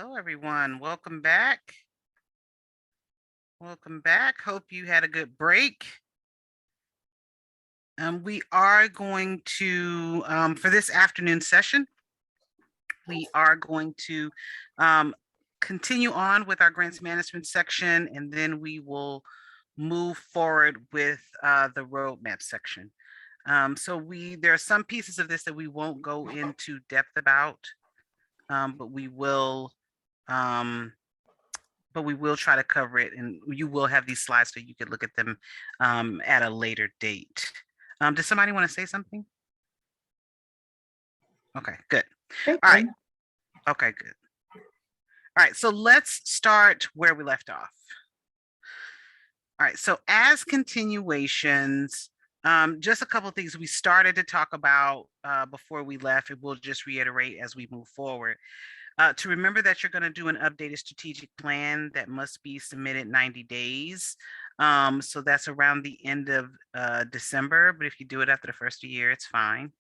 Hello, everyone. Welcome back. Welcome back. Hope you had a good break. We are going to, for this afternoon session, we are going to continue on with our grants management section, and then we will move forward with the roadmap section. So there are some pieces of this that we won't go into depth about, but we will try to cover it, and you will have these slides so you can look at them at a later date. Does somebody want to say something? Okay, good. All right. Okay, good. All right, so let's start where we left off. All right, so as continuations, just a couple of things we started to talk about before we left, and we'll just reiterate as we move forward. To remember that you're going to do an updated strategic plan that must be submitted 90 days. So that's around the end of December, but if you do it after the first year, it's fine.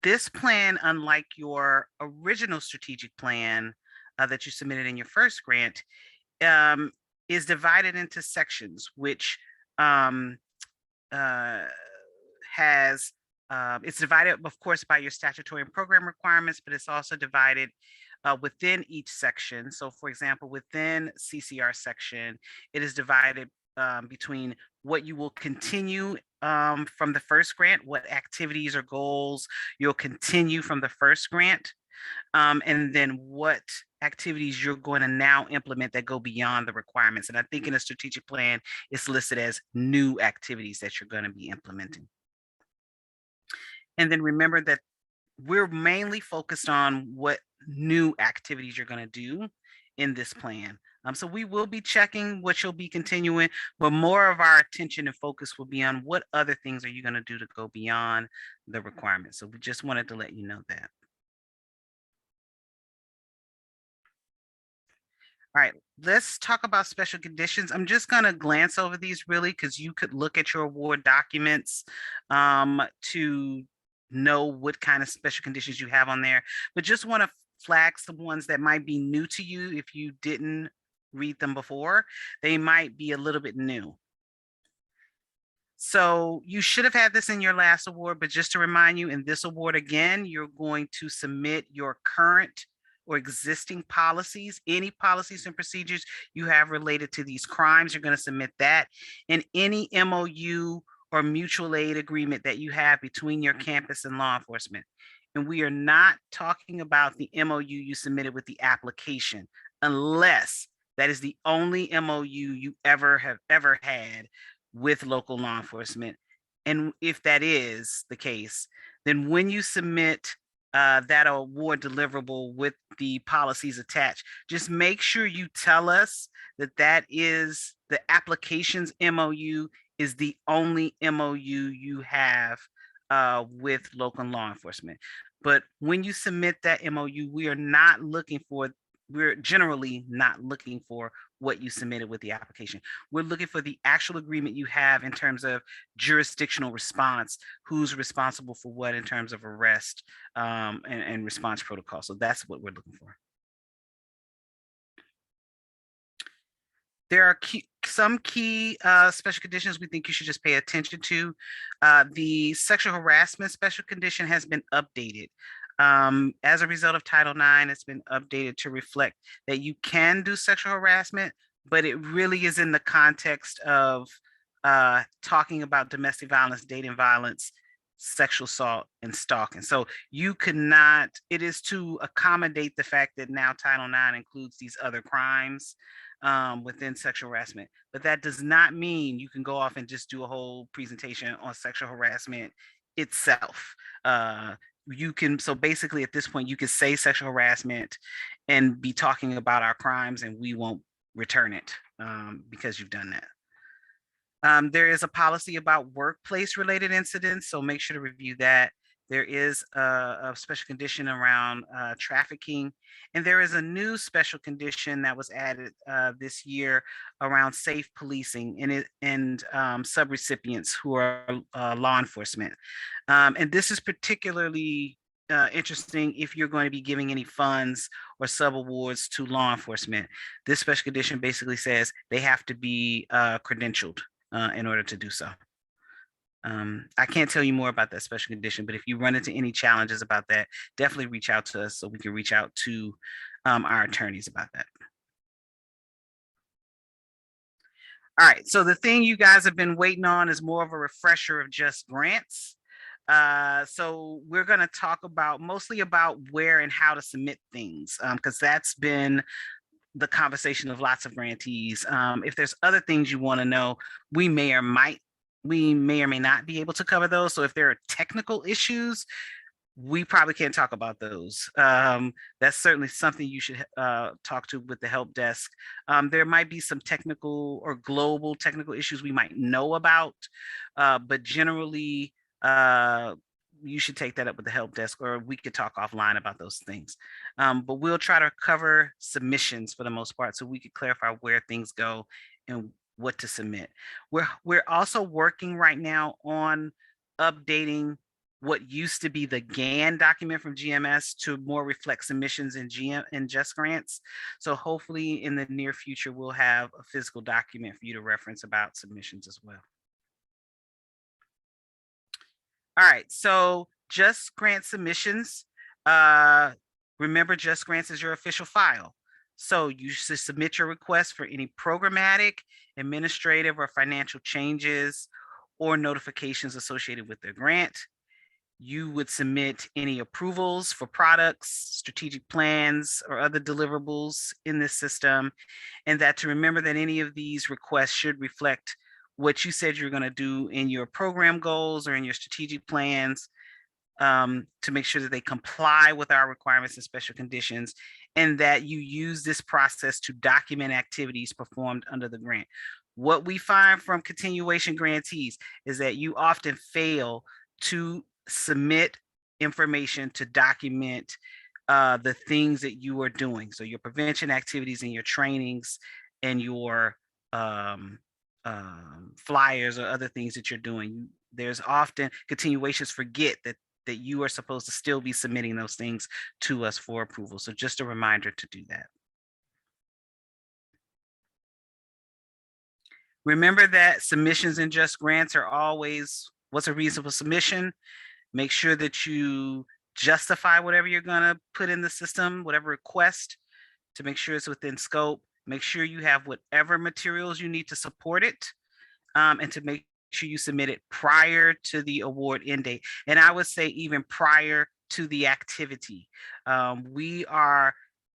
This plan, unlike your original strategic plan that you submitted in your first grant, is divided into sections, which has it's divided, of course, by your statutory and program requirements, but it's also divided within each section. So, for example, within CCR section, it is divided between what you will continue from the first grant, what activities or goals you'll continue from the first grant, and then what activities you're going to now implement that go beyond the requirements. And I think in a strategic plan, it's listed as new activities that you're going to be implementing. And then remember that we're mainly focused on what new activities you're going to do in this plan. So we will be checking what you'll be continuing, but more of our attention and focus will be on what other things are you going to do to go beyond the requirements. So we just wanted to let you know that. All right, let's talk about special conditions. I'm just going to glance over these really because you could look at your award documents to know what kind of special conditions you have on there, but just want to flag some ones that might be new to you. If you didn't read them before, they might be a little bit new. So you should have had this in your last award, but just to remind you, in this award again, you're going to submit your current or existing policies, any policies and procedures you have related to these crimes, you're going to submit that, and any MOU or mutual aid agreement that you have between your campus and law enforcement. And we are not talking about the MOU you submitted with the application, unless that is the only MOU you have ever had with local law enforcement. And if that is the case, then when you submit that award deliverable with the policies attached, just make sure you tell us that that is the application's MOU is the only MOU you have with local law enforcement. But when you submit that MOU, we're generally not looking for what you submitted with the application. We're looking for the actual agreement you have in terms of jurisdictional response, who's responsible for what in terms of arrest and response protocol. So that's what we're looking for. There are some key special conditions we think you should just pay attention to. The sexual harassment special condition has been updated. As a result of Title IX, it's been updated to reflect that you can do sexual harassment, but it really is in the context of talking about domestic violence, dating violence, sexual assault, and stalking. So you could not, it is to accommodate the fact that now Title IX includes these other crimes within sexual harassment. But that does not mean you can go off and just do a whole presentation on sexual harassment itself. You can, so basically at this point, you can say sexual harassment and be talking about our crimes, and we won't return it because you've done that. There is a policy about workplace related incidents, so make sure to review that. There is a special condition around trafficking, and there is a new special condition that was added this year around safe policing and subrecipients who are law enforcement. And this is particularly interesting if you're going to be giving any funds or subawards to law enforcement. This special condition basically says they have to be credentialed in order to do so. I can't tell you more about that special condition, but if you run into any challenges about that, definitely reach out to us so we can reach out to our attorneys about that. All right, so the thing you guys have been waiting on is more of a refresher of just grants. So we're going to talk about mostly about where and how to submit things, because that's been the conversation of lots of grantees. If there's other things you want to know, we may or may not be able to cover those. So if there are technical issues, we probably can't talk about those. That's certainly something you should talk to with the help desk. There might be some technical or global technical issues we might know about, but generally, you should take that up with the help desk, or we could talk offline about those things. But we'll try to cover submissions for the most part, so we could clarify where things go and what to submit. We're also working right now on updating what used to be the GAN document from GMS to more reflect submissions in Just Grants. So hopefully in the near future, we'll have a physical document for you to reference about submissions as well. All right, so Just Grant submissions. Remember, Just Grants is your official file. So you should submit your request for any programmatic, administrative, or financial changes or notifications associated with the grant. You would submit any approvals for products, strategic plans, or other deliverables in this system. And that to remember that any of these requests should reflect what you said you're going to do in your program goals or in your strategic plans, to make sure that they comply with our requirements and special conditions, and that you use this process to document activities performed under the grant. What we find from continuation grantees is that you often fail to submit information to document the things that you are doing. So your prevention activities and your trainings and your flyers or other things that you're doing. There's often continuations forget that you are supposed to still be submitting those things to us for approval. So just a reminder to do that. Remember that submissions in Just Grants are always, what's a reasonable submission? Make sure that you justify whatever you're going to put in the system, whatever request, to make sure it's within scope. Make sure you have whatever materials you need to support it, and to make sure you submit it prior to the award end date. And I would say even prior to the activity. We are,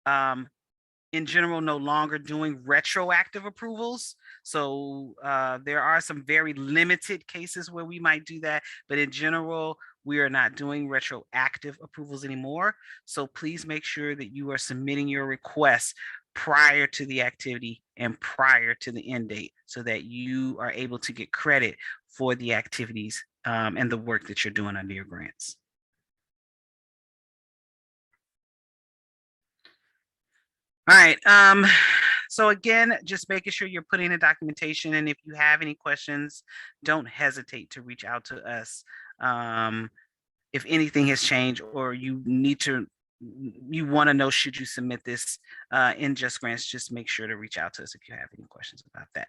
in general, no longer doing retroactive approvals. So there are some very limited cases where we might do that, but in general, we are not doing retroactive approvals anymore. So please make sure that you are submitting your requests prior to the activity and prior to the end date, so that you are able to get credit for the activities and the work that you're doing under your grants. All right. So again, just making sure you're putting in documentation, and if you have any questions, don't hesitate to reach out to us. If anything has changed, or you want to know, should you submit this in Just Grants, just make sure to reach out to us if you have any questions about that.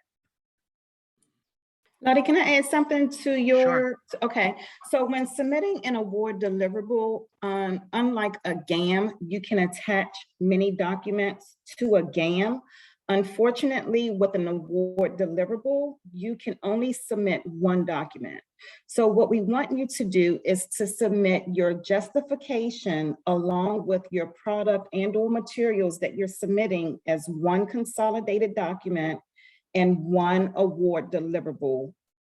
Lottie, can I add something to your, Sure. Okay, so when submitting an award deliverable, unlike a GAM, you can attach many documents to a GAM. Unfortunately, with an award deliverable, you can only submit one document. So what we want you to do is to submit your justification along with your product and/or materials that you're submitting as one consolidated document and one award deliverable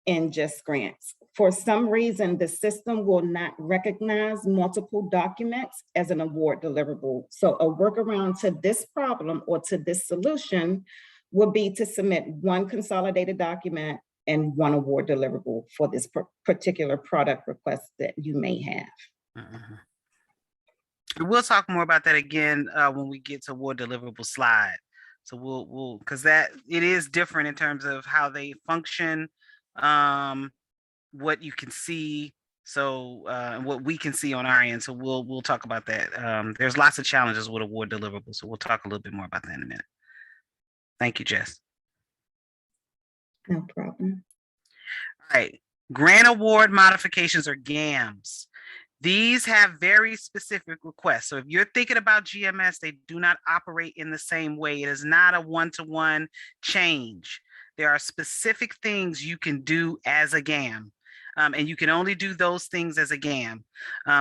in Just Grants. For some reason, the system will not recognize multiple documents as an award deliverable. So a workaround to this problem or to this solution would be to submit one consolidated document and one award deliverable for this particular product request that you may have. We'll talk more about that again when we get to award deliverable slide. So we'll because that it is different in terms of how they function, what you can see. So what we can see on our end. So we'll talk about that. There's lots of challenges with award deliverables. So we'll talk a little bit more about that in a minute. Thank you, Jess. No problem. All right. Grant award modifications or GAMs. These have very specific requests. So if you're thinking about GMS, they do not operate in the same way. It is not a one-to-one change. There are specific things you can do as a GAM. And you can only do those things as a GAM.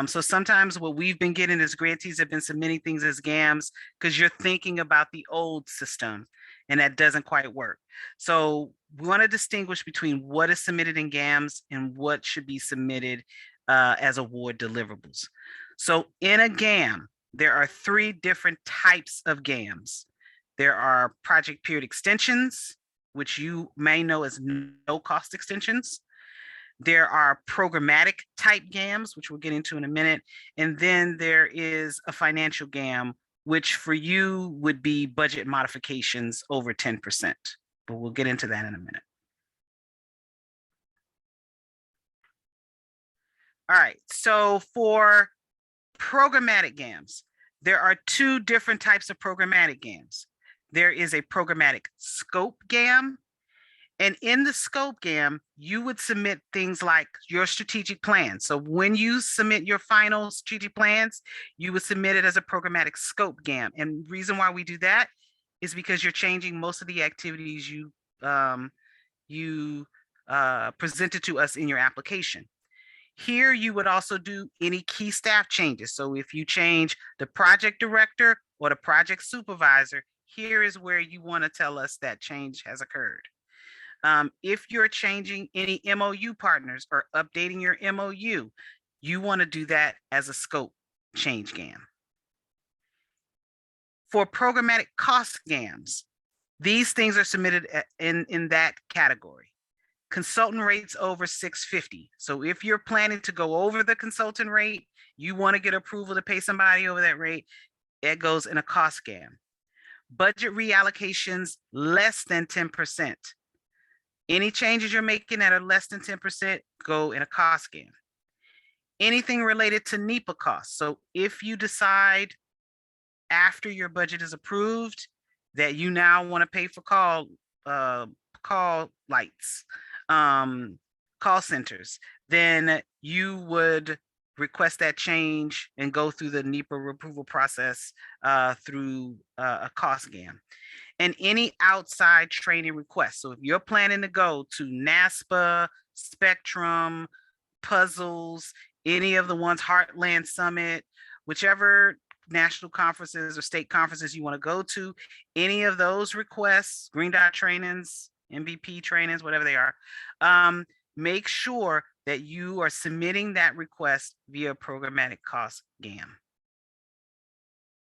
So sometimes what we've been getting is grantees have been submitting things as GAMs because you're thinking about the old system, and that doesn't quite work. So we want to distinguish between what is submitted in GAMs and what should be submitted as award deliverables. So in a GAM, there are 3 different types of GAMs. There are project period extensions, which you may know as no-cost extensions. There are programmatic type GAMs, which we'll get into in a minute. And then there is a financial GAM, which for you would be budget modifications over 10%. But we'll get into that in a minute. All right, so for programmatic GAMs, there are 2 different types of programmatic GAMs. There is a programmatic scope GAM, and in the scope GAM, you would submit things like your strategic plan. So when you submit your final strategic plans, you would submit it as a programmatic scope GAM. And the reason why we do that is because you're changing most of the activities you presented to us in your application. Here, you would also do any key staff changes. So if you change the project director or the project supervisor, here is where you want to tell us that change has occurred. If you're changing any MOU partners or updating your MOU, you want to do that as a scope change GAM. For programmatic cost GAMs, these things are submitted in that category. Consultant rates over $650. So if you're planning to go over the consultant rate, you want to get approval to pay somebody over that rate, it goes in a cost GAM. Budget reallocations less than 10%. Any changes you're making that are less than 10% go in a cost GAM. Anything related to NEPA costs. So if you decide after your budget is approved that you now want to pay for call lights, call centers, then you would request that change and go through the NEPA approval process through a cost GAM. And any outside training requests. So if you're planning to go to NASPA, Spectrum, Puzzles, any of the ones, Heartland Summit, whichever national conferences or state conferences you want to go to, any of those requests, Green Dot trainings, MVP trainings, whatever they are, make sure that you are submitting that request via programmatic cost GAM.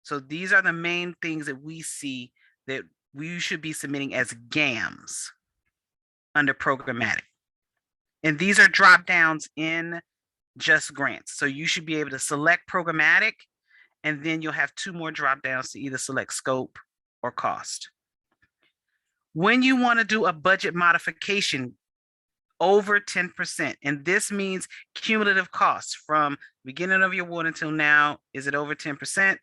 So these are the main things that we see that we should be submitting as GAMs under programmatic. And these are drop downs in just grants. So you should be able to select programmatic, and then you'll have 2 more drop downs to either select scope or cost. When you want to do a budget modification over 10%, and this means cumulative costs from beginning of your award until now, is it over 10%?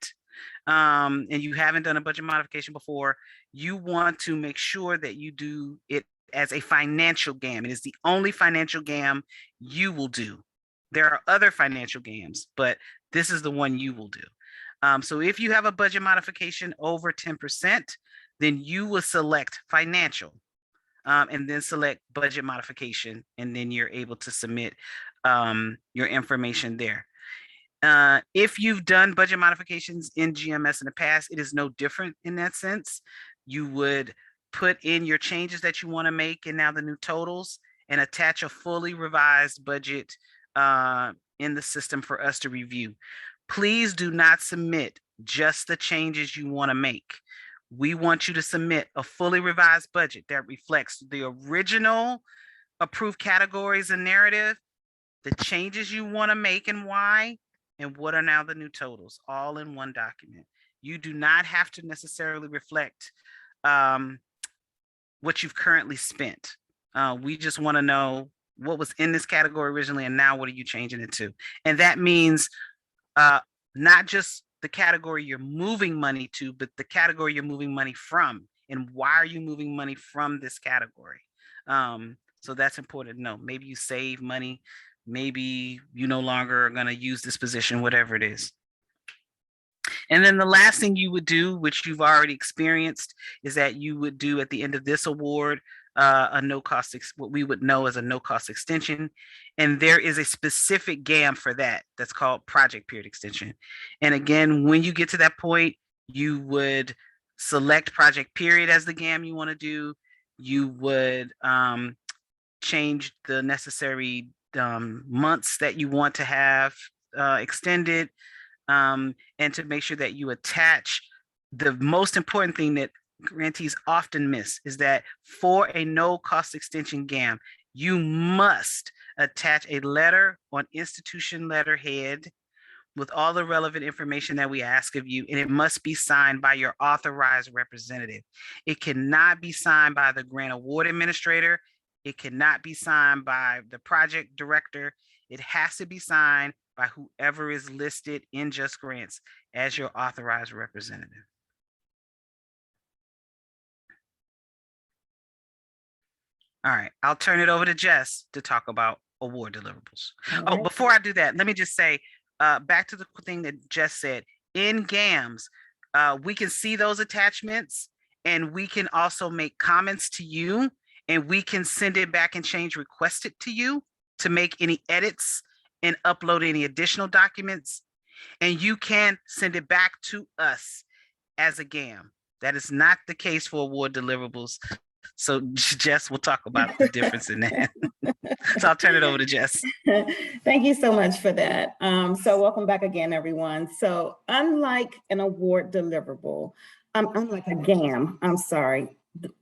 And you haven't done a budget modification before, you want to make sure that you do it as a financial GAM. It is the only financial GAM you will do. There are other financial GAMs, but this is the one you will do. So if you have a budget modification over 10%, then you will select financial and then select budget modification, and then you're able to submit your information there. If you've done budget modifications in GMS in the past, it is no different in that sense. You would put in your changes that you want to make and now the new totals, and attach a fully revised budget in the system for us to review. Please do not submit just the changes you want to make. We want you to submit a fully revised budget that reflects the original approved categories and narrative, the changes you want to make and why, and what are now the new totals, all in one document. You do not have to necessarily reflect what you've currently spent. We just want to know what was in this category originally, and now what are you changing it to? And that means not just the category you're moving money to, but the category you're moving money from, and why are you moving money from this category? So that's important to know. Maybe you save money, maybe you no longer are going to use this position, whatever it is. And then the last thing you would do, which you've already experienced, is that you would do at the end of this award a no cost, what we would know as a no cost extension. And there is a specific GAM for that that's called project period extension. And again, when you get to that point, you would select project period as the GAM you want to do. You would change the necessary months that you want to have extended, and to make sure that you attach. The most important thing that grantees often miss is that for a no cost extension GAM, you must attach a letter on institution letterhead with all the relevant information that we ask of you, and it must be signed by your authorized representative. It cannot be signed by the grant award administrator. It cannot be signed by the project director. It has to be signed by whoever is listed in Just Grants as your authorized representative. All right, I'll turn it over to Jess to talk about award deliverables. Oh, before I do that, let me just say, back to the thing that Jess said, in GAMs, we can see those attachments, and we can also make comments to you, and we can send it back and change request it to you to make any edits and upload any additional documents. And you can send it back to us as a GAM. That is not the case for award deliverables. So Jess will talk about the difference in that. So I'll turn it over to Jess. Thank you so much for that. So welcome back again, everyone. So unlike an award deliverable, unlike a GAM,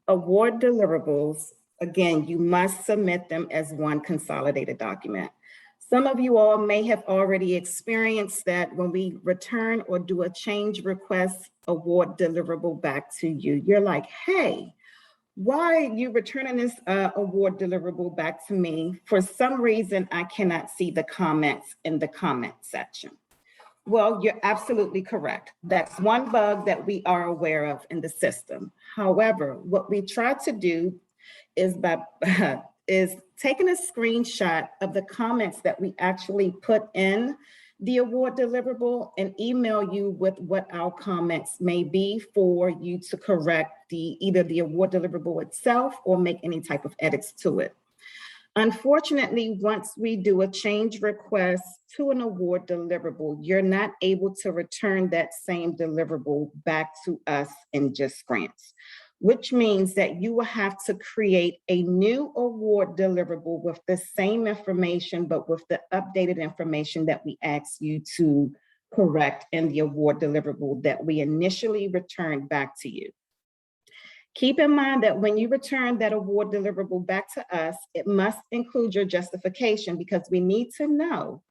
award deliverables, again, you must submit them as one consolidated document. Some of you all may have already experienced that when we return or do a change request award deliverable back to you, you're like, hey, why are you returning this award deliverable back to me? For some reason, I cannot see the comments in the comment section. Well, you're absolutely correct. That's one bug that we are aware of in the system. However, what we try to do is taking a screenshot of the comments that we actually put in the award deliverable and email you with what our comments may be for you to correct either the award deliverable itself or make any type of edits to it. Unfortunately, once we do a change request to an award deliverable, you're not able to return that same deliverable back to us in Just Grants, which means that you will have to create a new award deliverable with the same information, but with the updated information that we asked you to correct in the award deliverable that we initially returned back to you. Keep in mind that when you return that award deliverable back to us, it must include your justification, because we need to know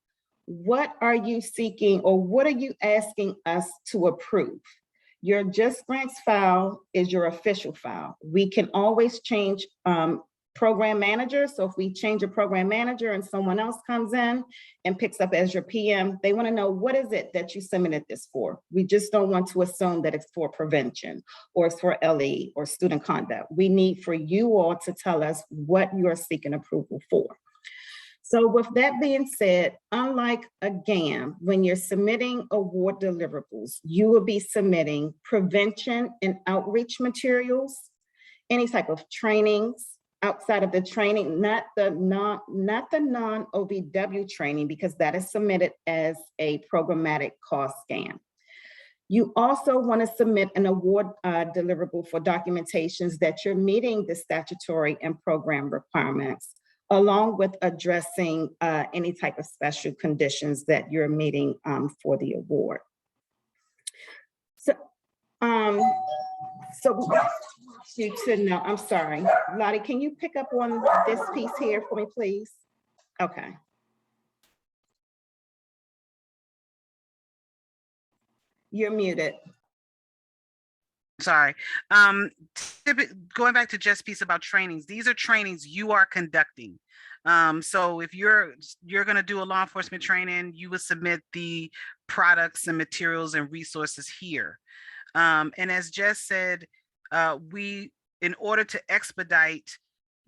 what are you seeking or what are you asking us to approve. Your Just Grants file is your official file. We can always change program manager. So if we change a program manager and someone else comes in and picks up as your PM, they want to know, what is it that you submitted this for? We just don't want to assume that it's for prevention or it's for LE or student conduct. We need for you all to tell us what you're seeking approval for. So with that being said, unlike a GAM, when you're submitting award deliverables, you will be submitting prevention and outreach materials, any type of trainings outside of the training, not the non-OVW training, because that is submitted as a programmatic cost GAM. You also want to submit an award deliverable for documentations that you're meeting the statutory and program requirements, along with addressing any type of special conditions that you're meeting for the award. So we want you to know, I'm sorry, Lottie, can you pick up on this piece here for me, please? Okay. You're muted. Sorry. Going back to Jess' piece about trainings, these are trainings you are conducting. So if you're going to do a law enforcement training, you would submit the products and materials and resources here. And as Jess said, in order to expedite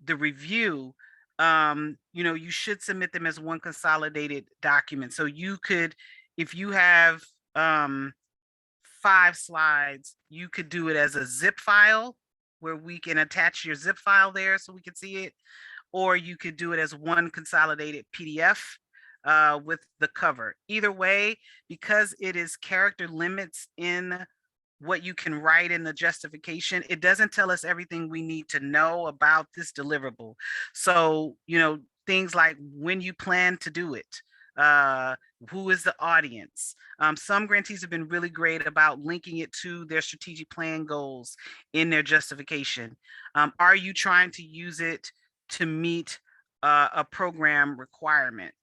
the review, you should submit them as one consolidated document. So you could, if you have 5 slides, you could do it as a zip file where we can attach your zip file there so we can see it, or you could do it as one consolidated PDF with the cover. Either way, because it is character limits in what you can write in the justification, it doesn't tell us everything we need to know about this deliverable. So, things like when you plan to do it, who is the audience. Some grantees have been really great about linking it to their strategic plan goals in their justification. Are you trying to use it to meet a program requirement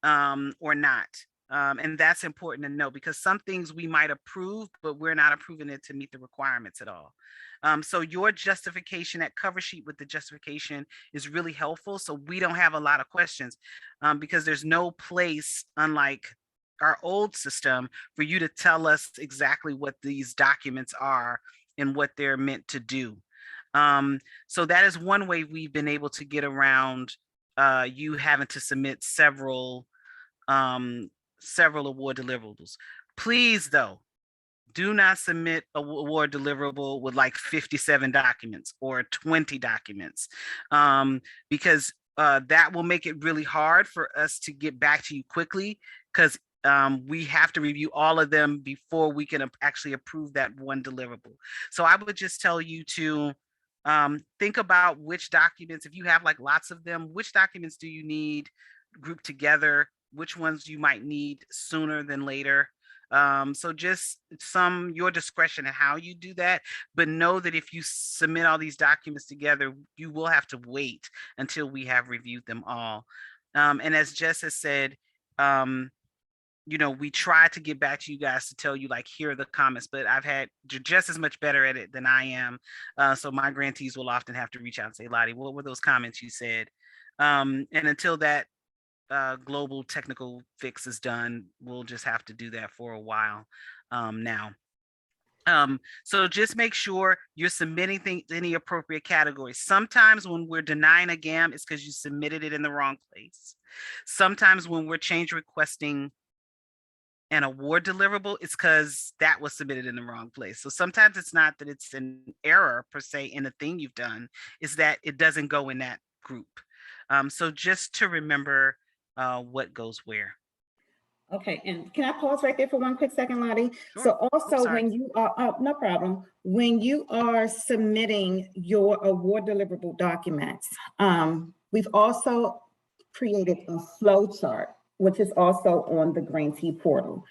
or not? And that's important to know, because some things we might approve, but we're not approving it to meet the requirements at all. So your justification, that cover sheet with the justification, is really helpful. So we don't have a lot of questions because there's no place, unlike our old system, for you to tell us exactly what these documents are and what they're meant to do. So that is one way we've been able to get around you having to submit several award deliverables. Please, though, do not submit a award deliverable with like 57 documents or 20 documents, because that will make it really hard for us to get back to you quickly, because we have to review all of them before we can actually approve that one deliverable. So I would just tell you to think about which documents, if you have like lots of them, which documents do you need grouped together, which ones you might need sooner than later. So just your discretion in how you do that, but know that if you submit all these documents together, you will have to wait until we have reviewed them all. And as Jess has said, we try to get back to you guys to tell you, like, here are the comments, but Jess is much better at it than I am. So my grantees will often have to reach out and say, Lottie, what were those comments you said? And until that global technical fix is done, we'll just have to do that for a while now. So just make sure you're submitting things in the appropriate categories. Sometimes when we're denying a GAM, it's because you submitted it in the wrong place. Sometimes when we're change requesting an award deliverable, it's because that was submitted in the wrong place. So sometimes it's not that it's an error per se in the thing you've done, is that it doesn't go in that group. So just to remember what goes where. Okay, and can I pause right there for one quick second, Lottie? Sure. So also when you are, no problem, when you are submitting your award deliverable documents, we've also created a flow chart, which is also on the grantee portal.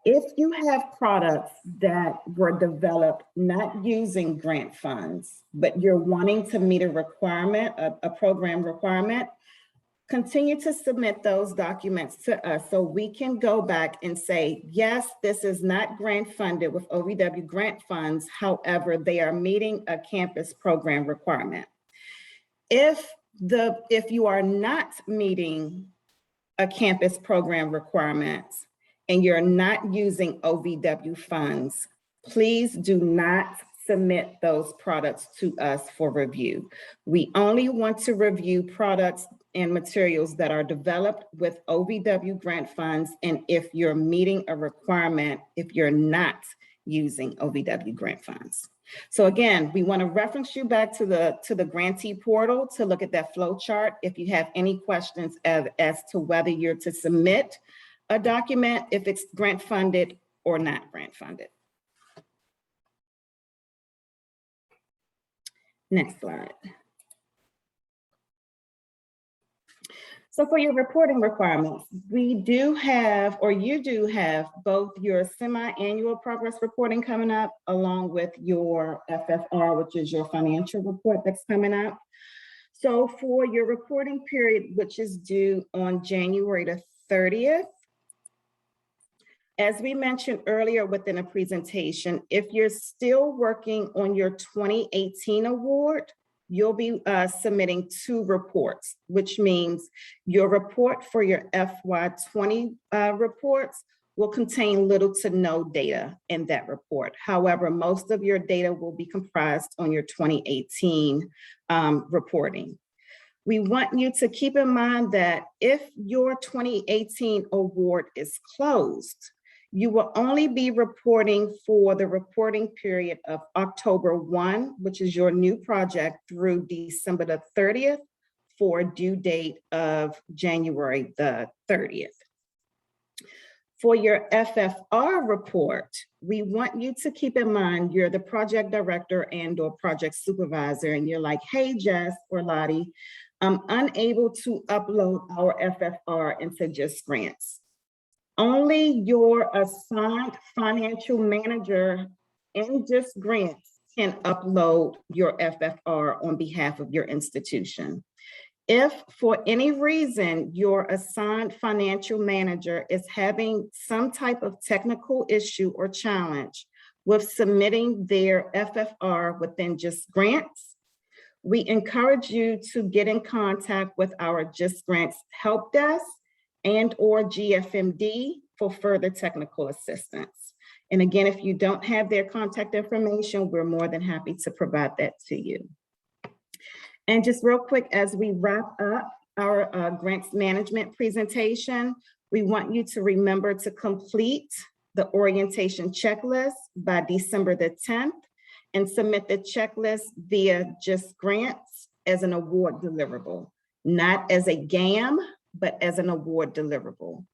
If you have products that were developed not using grant funds, but you're wanting to meet a requirement, a program requirement, continue to submit those documents to us so we can go back and say, yes, this is not grant funded with OVW grant funds. However, they are meeting a campus program requirement. If you are not meeting a campus program requirements and you're not using OVW funds, please do not submit those products to us for review. We only want to review products and materials that are developed with OVW grant funds, and if you're meeting a requirement, if you're not using OVW grant funds. So again, we want to reference you back to the grantee portal to look at that flow chart if you have any questions as to whether you're to submit a document, if it's grant funded or not grant funded. Next slide. So for your reporting requirements, we do have, or you do have, both your semi-annual progress reporting coming up along with your FFR, which is your financial report that's coming up. So for your reporting period, which is due on January the 30th, as we mentioned earlier within a presentation, if you're still working on your 2018 award, you'll be submitting 2 reports, which means your report for your FY20 reports will contain little to no data in that report. However, most of your data will be comprised on your 2018 reporting. We want you to keep in mind that if your 2018 award is closed, you will only be reporting for the reporting period of October 1, which is your new project, through December the 30th for a due date of January the 30th. For your FFR report, we want you to keep in mind you're the project director and or project supervisor, and you're like, hey, Jess or Lottie, I'm unable to upload our FFR into Just Grants. Only your assigned financial manager in Just Grants can upload your FFR on behalf of your institution. If for any reason your assigned financial manager is having some type of technical issue or challenge with submitting their FFR within Just Grants, we encourage you to get in contact with our Just Grants help desk and or GFMD for further technical assistance. And again, if you don't have their contact information, we're more than happy to provide that to you. And just real quick, as we wrap up our grants management presentation, we want you to remember to complete the orientation checklist by December the 10th and submit the checklist via Just Grants as an award deliverable, not as a GAM, but as an award deliverable.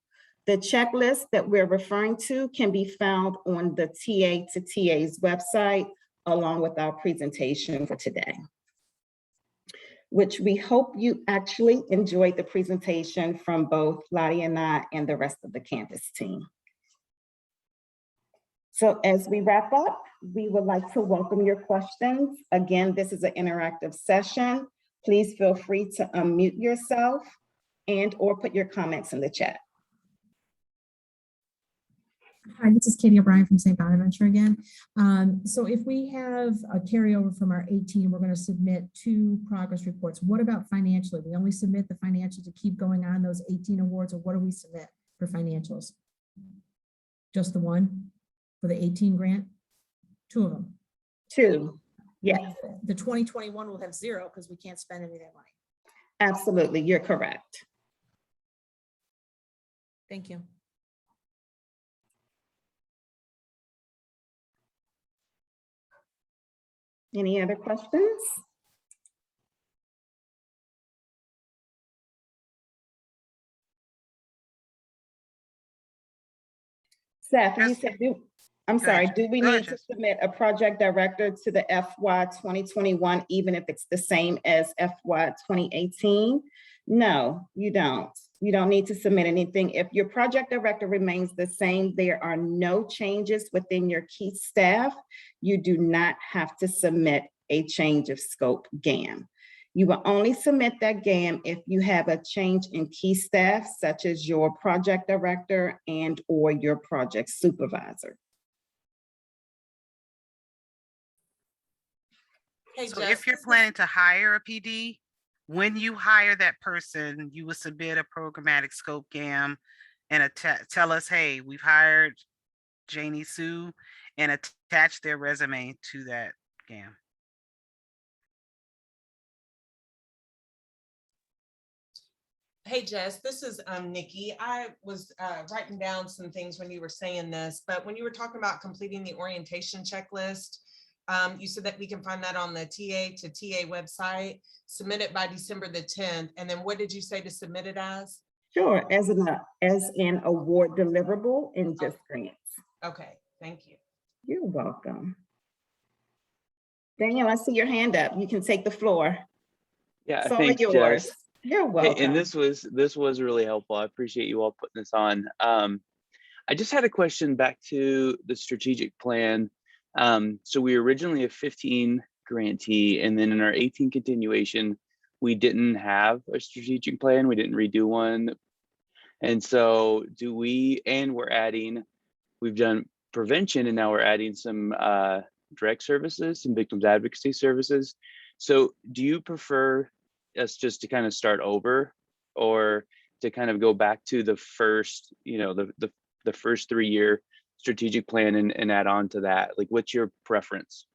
The checklist that we're referring to can be found on the TA to TA's website, along with our presentation for today, which we hope you actually enjoyed the presentation from both Lottie and I and the rest of the campus team. So as we wrap up, we would like to welcome your questions. Again, this is an interactive session. Please feel free to unmute yourself and or put your comments in the chat. Hi, this is Katie O'Brien from St. Bonaventure again. So if we have a carryover from our 18, we're going to submit 2 progress reports. What about financially? We only submit the financials to keep going on those 18 awards, or what do we submit for financials? Just the one for the 18 grant? 2 of them? 2, yes. The 2021 will have 0 because we can't spend any of that money. Absolutely, you're correct. Thank you. Any other questions? Seth, you said, I'm sorry, do we need to submit a project director to the FY 2021, even if it's the same as FY 2018? No, you don't. You don't need to submit anything. If your project director remains the same, there are no changes within your key staff, you do not have to submit a change of scope GAM. You will only submit that GAM if you have a change in key staff, such as your project director and or your project supervisor. Hey, so if you're planning to hire a PD, when you hire that person, you will submit a programmatic scope GAM and tell us, hey, we've hired Janie Sue, and attach their resume to that GAM. Hey, Jess, this is Nikki. I was writing down some things when you were saying this, but when you were talking about completing the orientation checklist, you said that we can find that on the TA to TA website, submit it by December the 10th. And then what did you say to submit it as? Sure, as an award deliverable in Just Grants. Okay, thank you. You're welcome. Daniel, I see your hand up. You can take the floor. Yeah, It's all thanks, yours. Jess. You're welcome. Hey, and this was really helpful. I appreciate you all putting this on. I just had a question back to the strategic plan. So we originally have 15 grantee, and then in our 18 continuation, we didn't have a strategic plan. We didn't redo one. And so we've done prevention, and now we're adding some direct services, some victims advocacy services. So do you prefer us just to kind of start over, or to kind of go back to the first, the first 3-year strategic plan and add on to that? Like, what's your preference?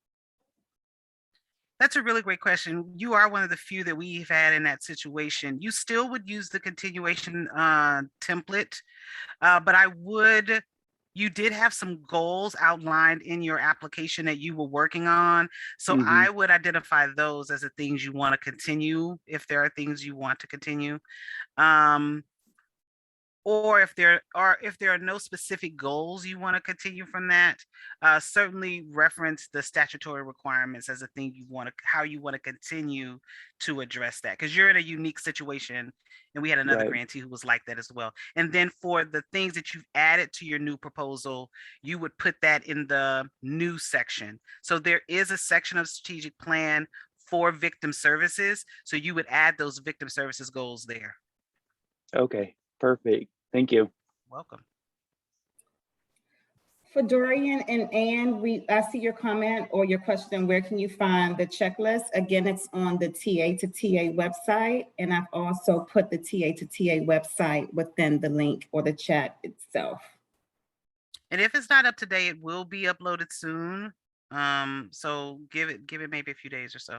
That's a really great question. You are one of the few that we've had in that situation. You still would use the continuation template, but you did have some goals outlined in your application that you were working on. So Mhm. I would identify those as the things you want to continue, if there are things you want to continue. Or if there are no specific goals you want to continue from that, certainly reference the statutory requirements as a thing how you want to continue to address that, because you're in a unique situation, and we had another Right. grantee who was like that as well. And then for the things that you've added to your new proposal, you would put that in the new section. So there is a section of strategic plan for victim services, so you would add those victim services goals there. Okay, perfect. Thank you. Welcome. For Dorian and Ann, I see your comment or your question, where can you find the checklist? Again, it's on the TA to TA website, and I've also put the TA to TA website within the link or the chat itself. And if it's not up to date, it will be uploaded soon. So give it maybe a few days or so.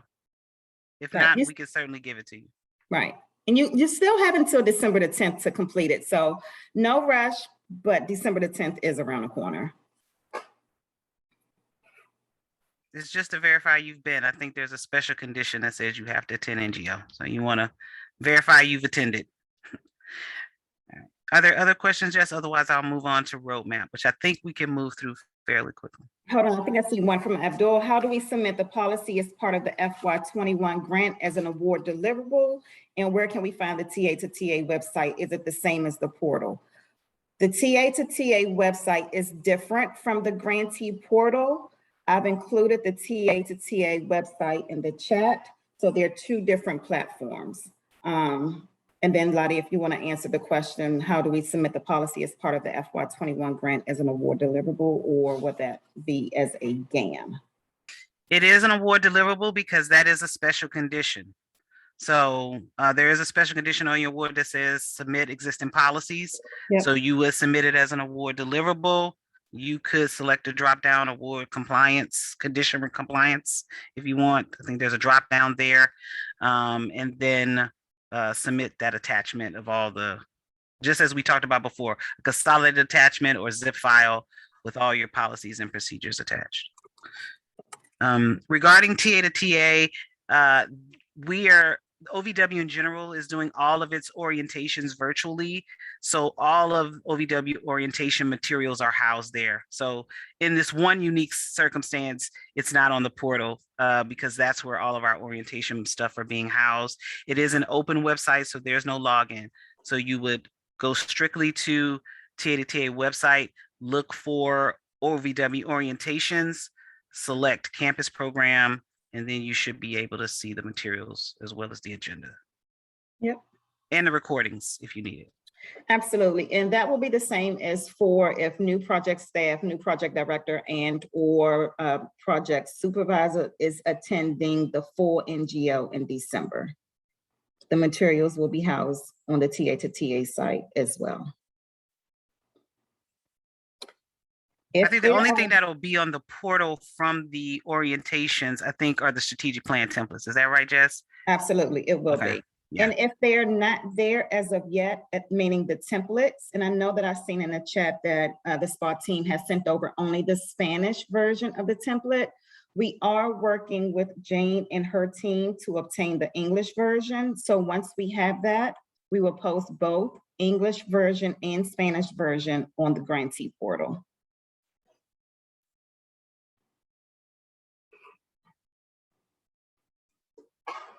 If Right. not, we can certainly give it to you. Right. And you still have until December the 10th to complete it. So no rush, but December the 10th is around the corner. It's just to verify you've been. I think there's a special condition that says you have to attend NGO. So you want to verify you've attended. Are there other questions, Jess? Otherwise, I'll move on to roadmap, which I think we can move through fairly quickly. Hold on, I think I see one from Abdul. How do we submit the policy as part of the FY21 grant as an award deliverable? And where can we find the TA to TA website? Is it the same as the portal? The TA to TA website is different from the grantee portal. I've included the TA to TA website in the chat. So they're two different platforms. And then Lottie, if you want to answer the question, how do we submit the policy as part of the FY21 grant as an award deliverable, or would that be as a GAM? It is an award deliverable because that is a special condition. So there is a special condition on your award that says submit existing policies. Yep. So you would submit it as an award deliverable. You could select a drop down award compliance, condition with compliance if you want. I think there's a drop down there. And then submit that attachment of all just as we talked about before, a consolidated attachment or zip file with all your policies and procedures attached. Regarding TA to TA, OVW in general is doing all of its orientations virtually. So all of OVW orientation materials are housed there. So in this one unique circumstance, it's not on the portal because that's where all of our orientation stuff are being housed. It is an open website, so there's no login. So you would go strictly to TA website, look for OVW orientations, select campus program, and then you should be able to see the materials as well as the agenda. Yep. And the recordings if you need it. Absolutely. And that will be the same as for if new project staff, new project director, and or project supervisor is attending the full NGO in December. The materials will be housed on the TA to TA site as well. I think the only thing that'll be on the portal from the orientations, I think, are the strategic plan templates. Is that right, Jess? Absolutely, it will be. Yeah. And if they're not there as of yet, meaning the templates, and I know that I've seen in the chat that the SPA team has sent over only the Spanish version of the template. We are working with Jane and her team to obtain the English version. So once we have that, we will post both English version and Spanish version on the grantee portal.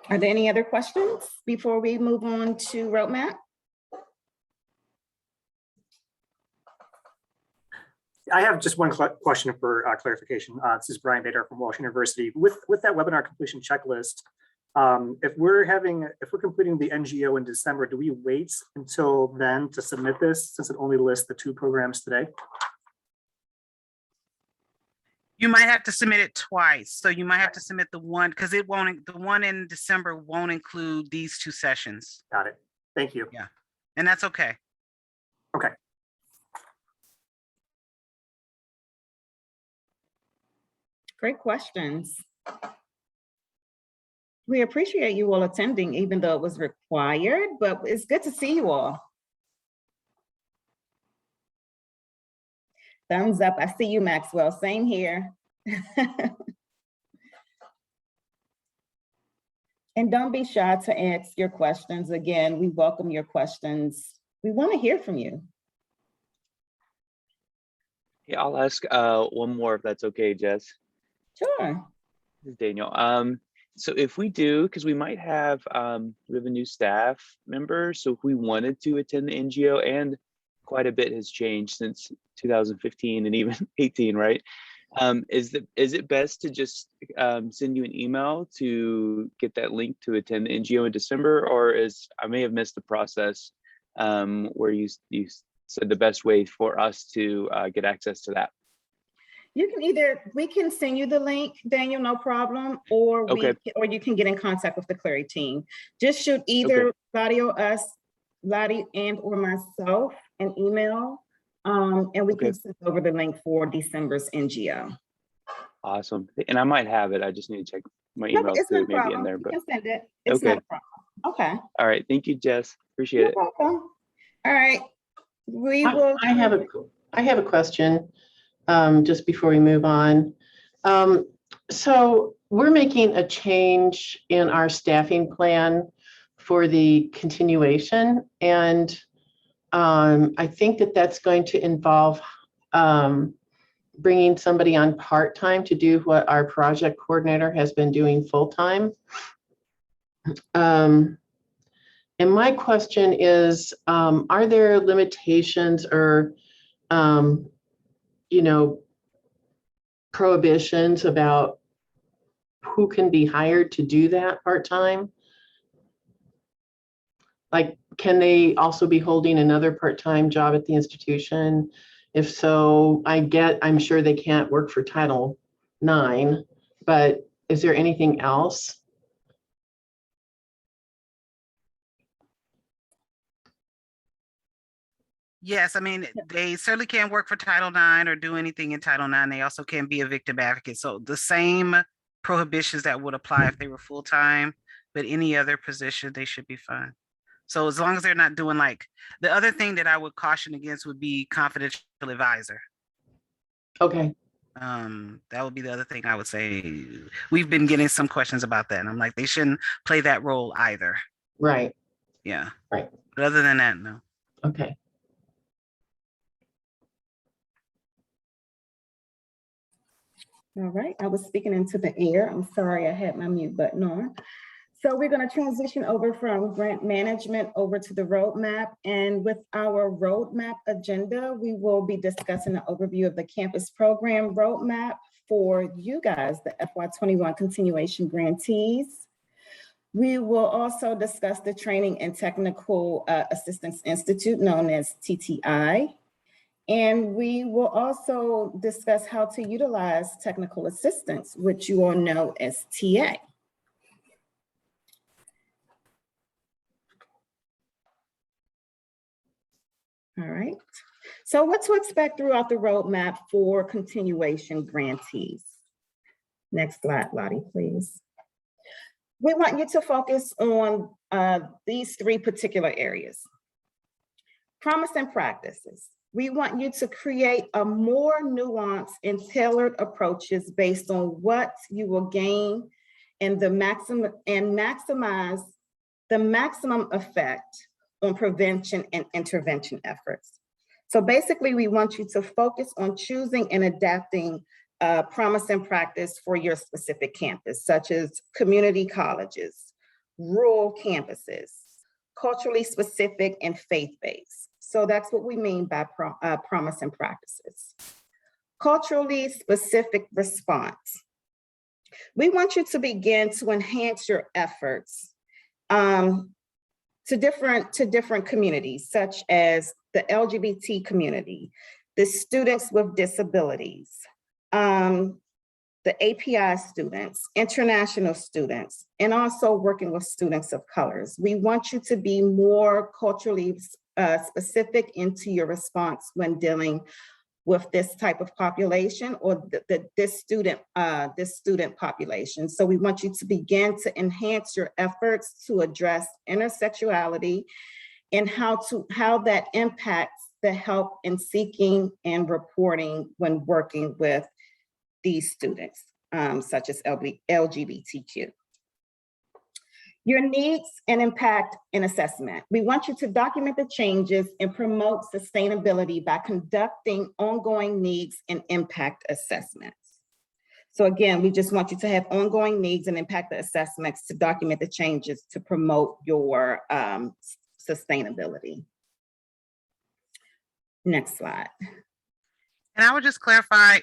Are there any other questions before we move on to roadmap? I have just one question for clarification. This is Brian Bader from Walsh University. With that webinar completion checklist, if we're completing the NGO in December, do we wait until then to submit this, since it only lists the 2 programs today? You might have to submit it twice. So you might have to submit the one, because it won't, the one in December won't include these 2 sessions. Got it. Thank you. Yeah. And that's okay. Okay. Great questions. We appreciate you all attending, even though it was required, but it's good to see you all. Thumbs up. I see you, Maxwell. Same here. And don't be shy to ask your questions. Again, we welcome your questions. We want to hear from you. Yeah, I'll ask one more if that's okay, Jess. Sure. This is Daniel. So if we do, because we might have we have a new staff member, so if we wanted to attend the NGO, and quite a bit has changed since 2015 and even 18, right? Is it best to just send you an email to get that link to attend the NGO in December, or I may have missed the process where you said the best way for us to get access to that? You can we can send you the link, Daniel, no problem, or or you can get in contact with the Clary team. Just shoot either Lottie and or myself an email, and we can send over the link for December's NGO. Awesome. And I might have it. I just need to check my email too, maybe in there. But you can send it. It's not a problem. Okay. All right. Thank you, Jess. Appreciate it. You're welcome. All right. We will. I have a question. Just before we move on. So we're making a change in our staffing plan for the continuation. And I think that's going to involve bringing somebody on part-time to do what our project coordinator has been doing full-time. And my question is, are there limitations or prohibitions about who can be hired to do that part-time? Like, can they also be holding another part-time job at the institution? If so, I'm sure they can't work for Title IX, but is there anything else? Yes, I mean, they certainly can't work for Title IX or do anything in Title IX. They also can be a victim advocate. So the same prohibitions that would apply if they were full-time, but any other position, they should be fine. So as long as they're not doing the other thing that I would caution against would be confidential advisor. Okay. That would be the other thing I would say. We've been getting some questions about that. And I'm like, they shouldn't play that role either. Right. Yeah. Right. But other than that, no. Okay. All right, I was speaking into the air. I'm sorry, I had my mute button on. So we're going to transition over from grant management over to the roadmap. And with our roadmap agenda, we will be discussing an overview of the campus program roadmap for you guys, the FY21 continuation grantees. We will also discuss the Training and Technical Assistance Institute, known as TTI. And we will also discuss how to utilize technical assistance, which you all know as TA. All right. So what to expect throughout the roadmap for continuation grantees. Next slide, Lottie, please. We want you to focus on these 3 particular areas. Promise and practices. We want you to create a more nuanced and tailored approaches based on what you will gain and maximize the maximum effect on prevention and intervention efforts. So basically, we want you to focus on choosing and adapting promise and practice for your specific campus, such as community colleges, rural campuses, culturally specific, and faith-based. So that's what we mean by promise and practices. Culturally specific response. We want you to begin to enhance your efforts to different communities, such as the LGBT community, the students with disabilities, the API students, international students, and also working with students of colors. We want you to be more culturally specific into your response when dealing with this type of population or this student population. So we want you to begin to enhance your efforts to address intersectionality and how that impacts the help in seeking and reporting when working with these students, such as LGBTQ. Your needs and impact in assessment. We want you to document the changes and promote sustainability by conducting ongoing needs and impact assessments. So again, we just want you to have ongoing needs and impact assessments to document the changes to promote your sustainability. Next slide. And I would just clarify,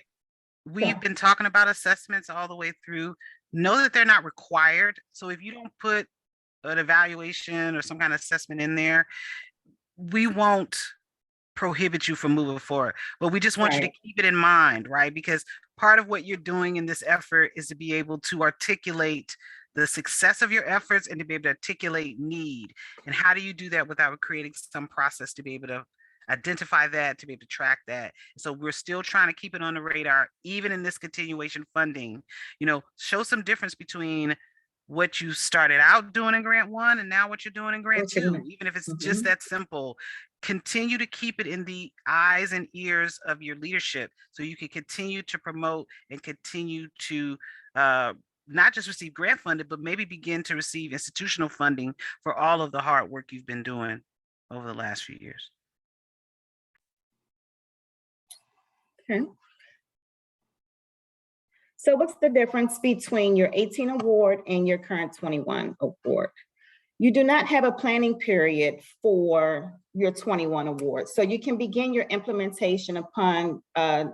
we've Sure. been talking about assessments all the way through. Know that they're not required. So if you don't put an evaluation or some kind of assessment in there, we won't prohibit you from moving forward. But we just want you to Right. keep it in mind, right? Because part of what you're doing in this effort is to be able to articulate the success of your efforts and to be able to articulate need. And how do you do that without creating some process to be able to identify that, to be able to track that? So we're still trying to keep it on the radar, even in this continuation funding, show some difference between what you started out doing in grant 1 and now what you're doing in grant 2, even if it's just that simple. Continue to keep it in the eyes and ears of your leadership so you can continue to promote and continue to not just receive grant funded, but maybe begin to receive institutional funding for all of the hard work you've been doing over the last few years. Okay. So what's the difference between your 18 award and your current 21 award? You do not have a planning period for your 21 award. So you can begin your implementation upon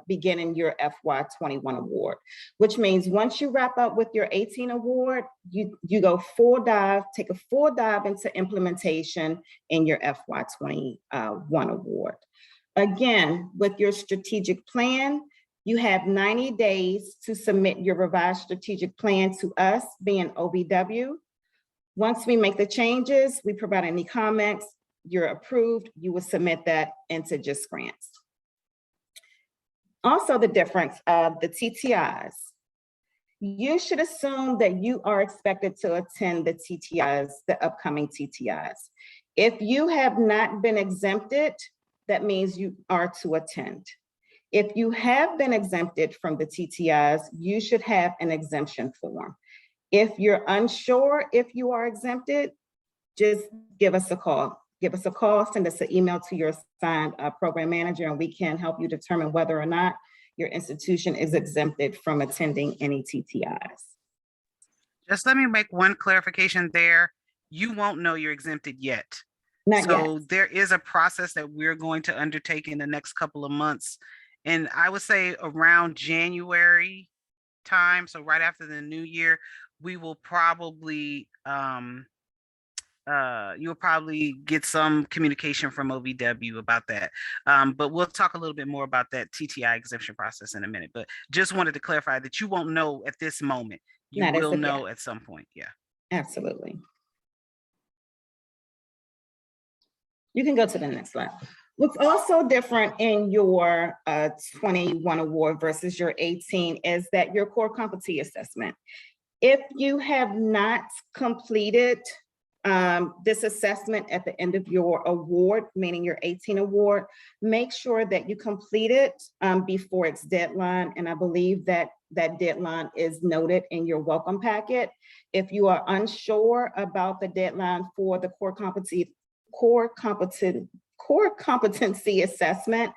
beginning your FY 21 award, which means once you wrap up with your 18 award, you go take a full dive into implementation in your FY 21 award. Again, with your strategic plan, you have 90 days to submit your revised strategic plan to us, being OVW. Once we make the changes, we provide any comments, you're approved, you will submit that into just grants. Also the difference of the TTIs. You should assume that you are expected to attend the TTIs, the upcoming TTIs. If you have not been exempted, that means you are to attend. If you have been exempted from the TTIs, you should have an exemption form. If you're unsure if you are exempted, just give us a call. Give us a call, send us an email to your assigned program manager, and we can help you determine whether or not your institution is exempted from attending any TTIs. Just let me make one clarification there. You won't know you're exempted yet. Not so yet. There is a process that we're going to undertake in the next couple of months. And I would say around January time, so right after the new year, we will probably, you'll probably get some communication from OVW about that. But we'll talk a little bit more about that TTI exemption process in a minute. But just wanted to clarify that you won't know at this moment. You Not as will of know yet. at some point. Yeah. Absolutely. You can go to the next slide. What's also different in your 21 award versus your 18 is that your core competency assessment. If you have not completed this assessment at the end of your award, meaning your 18 award, make sure that you complete it before its deadline. And I believe that that deadline is noted in your welcome packet. If you are unsure about the deadline for the core competency assessment,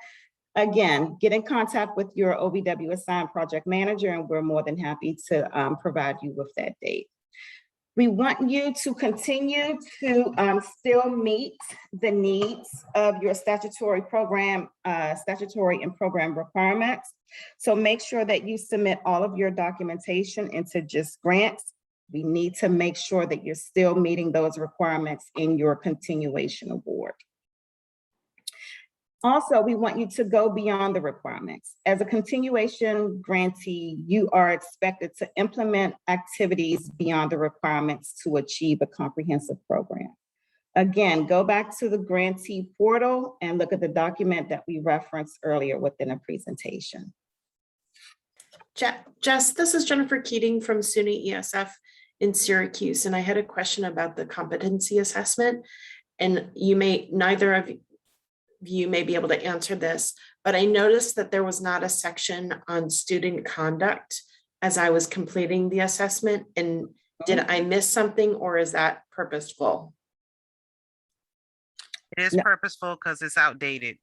again, get in contact with your OVW assigned project manager, and we're more than happy to provide you with that date. We want you to continue to still meet the needs of your statutory and program requirements. So make sure that you submit all of your documentation into just grants. We need to make sure that you're still meeting those requirements in your continuation award. Also, we want you to go beyond the requirements. As a continuation grantee, you are expected to implement activities beyond the requirements to achieve a comprehensive program. Again, go back to the grantee portal and look at the document that we referenced earlier within a presentation. Jess, this is Jennifer Keating from SUNY ESF in Syracuse, and I had a question about the competency assessment. And neither of you may be able to answer this, but I noticed that there was not a section on student conduct as I was completing the assessment. And did I miss something, or is that purposeful? It is purposeful because it's outdated.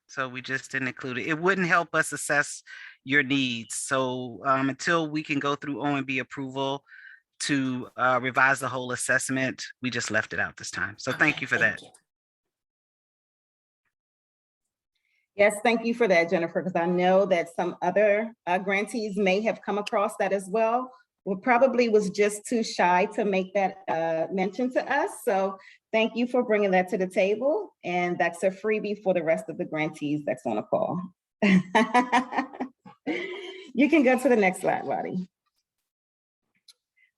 So we just didn't include it. It wouldn't help us assess your needs. So until we can go through O&B approval to revise the whole assessment, we just left it out this time. So thank you for that. Yes, thank you for that, Jennifer, because I know that some other grantees may have come across that as well. We probably was just too shy to make that mention to us. So thank you for bringing that to the table. And that's a freebie for the rest of the grantees that's on a call. You can go to the next slide, Lottie.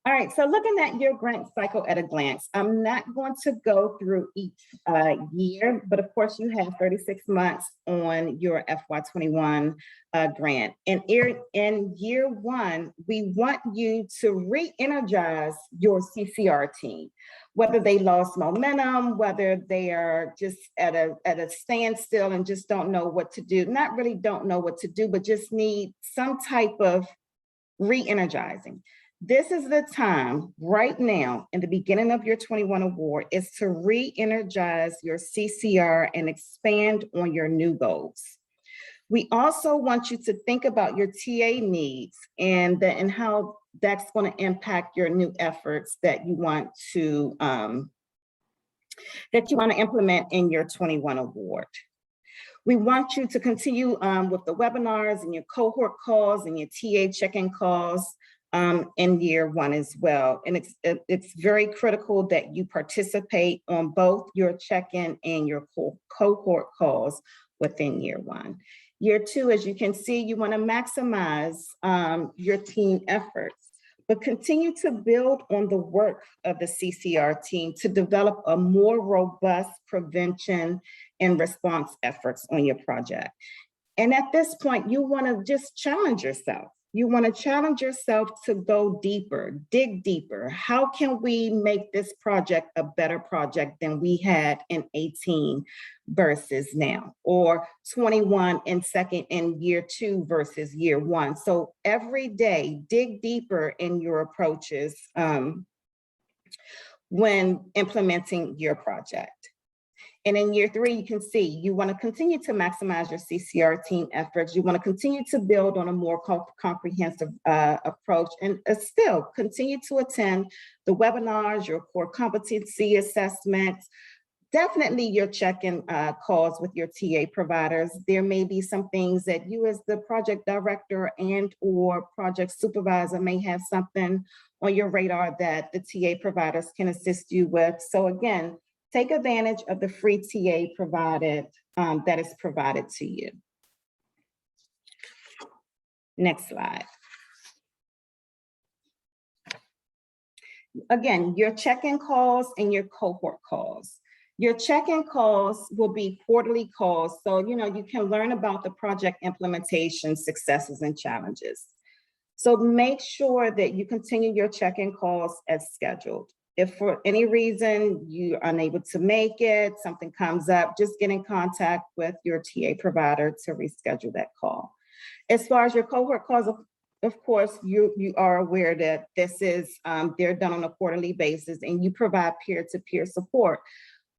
All right, so looking at your grant cycle at a glance, I'm not going to go through each year, but of course you have 36 months on your FY21 grant. And in year one, we want you to re-energize your CCR team, whether they lost momentum, whether they are just at a standstill and just don't know what to do, not really don't know what to do, but just need some type of re-energizing. This is the time right now in the beginning of your 21 award is to re-energize your CCR and expand on your new goals. We also want you to think about your TA needs and how that's going to impact your new efforts that you want to implement in your 21 award. We want you to continue with the webinars and your cohort calls and your TA check-in calls in year one as well. And it's very critical that you participate on both your check-in and your cohort calls within year one. Year two, as you can see, you want to maximize your team efforts, but continue to build on the work of the CCR team to develop a more robust prevention and response efforts on your project. And at this point, you want to just challenge yourself. You want to challenge yourself to go deeper, dig deeper. How can we make this project a better project than we had in 18 versus now, or 21 in year two versus year one? So every day, dig deeper in your approaches when implementing your project. And in year three, you can see you want to continue to maximize your CCR team efforts. You want to continue to build on a more comprehensive approach and still continue to attend the webinars, your core competency assessments, definitely your check-in calls with your TA providers. There may be some things that you as the project director and or project supervisor may have something on your radar that the TA providers can assist you with. So again, take advantage of the free TA provided that is provided to you. Next slide. Again, your check-in calls and your cohort calls. Your check-in calls will be quarterly calls, so you can learn about the project implementation successes and challenges. So make sure that you continue your check-in calls as scheduled. If for any reason you're unable to make it, something comes up, just get in contact with your TA provider to reschedule that call. As far as your cohort calls, of course, you are aware that this is, they're done on a quarterly basis and you provide peer-to-peer support,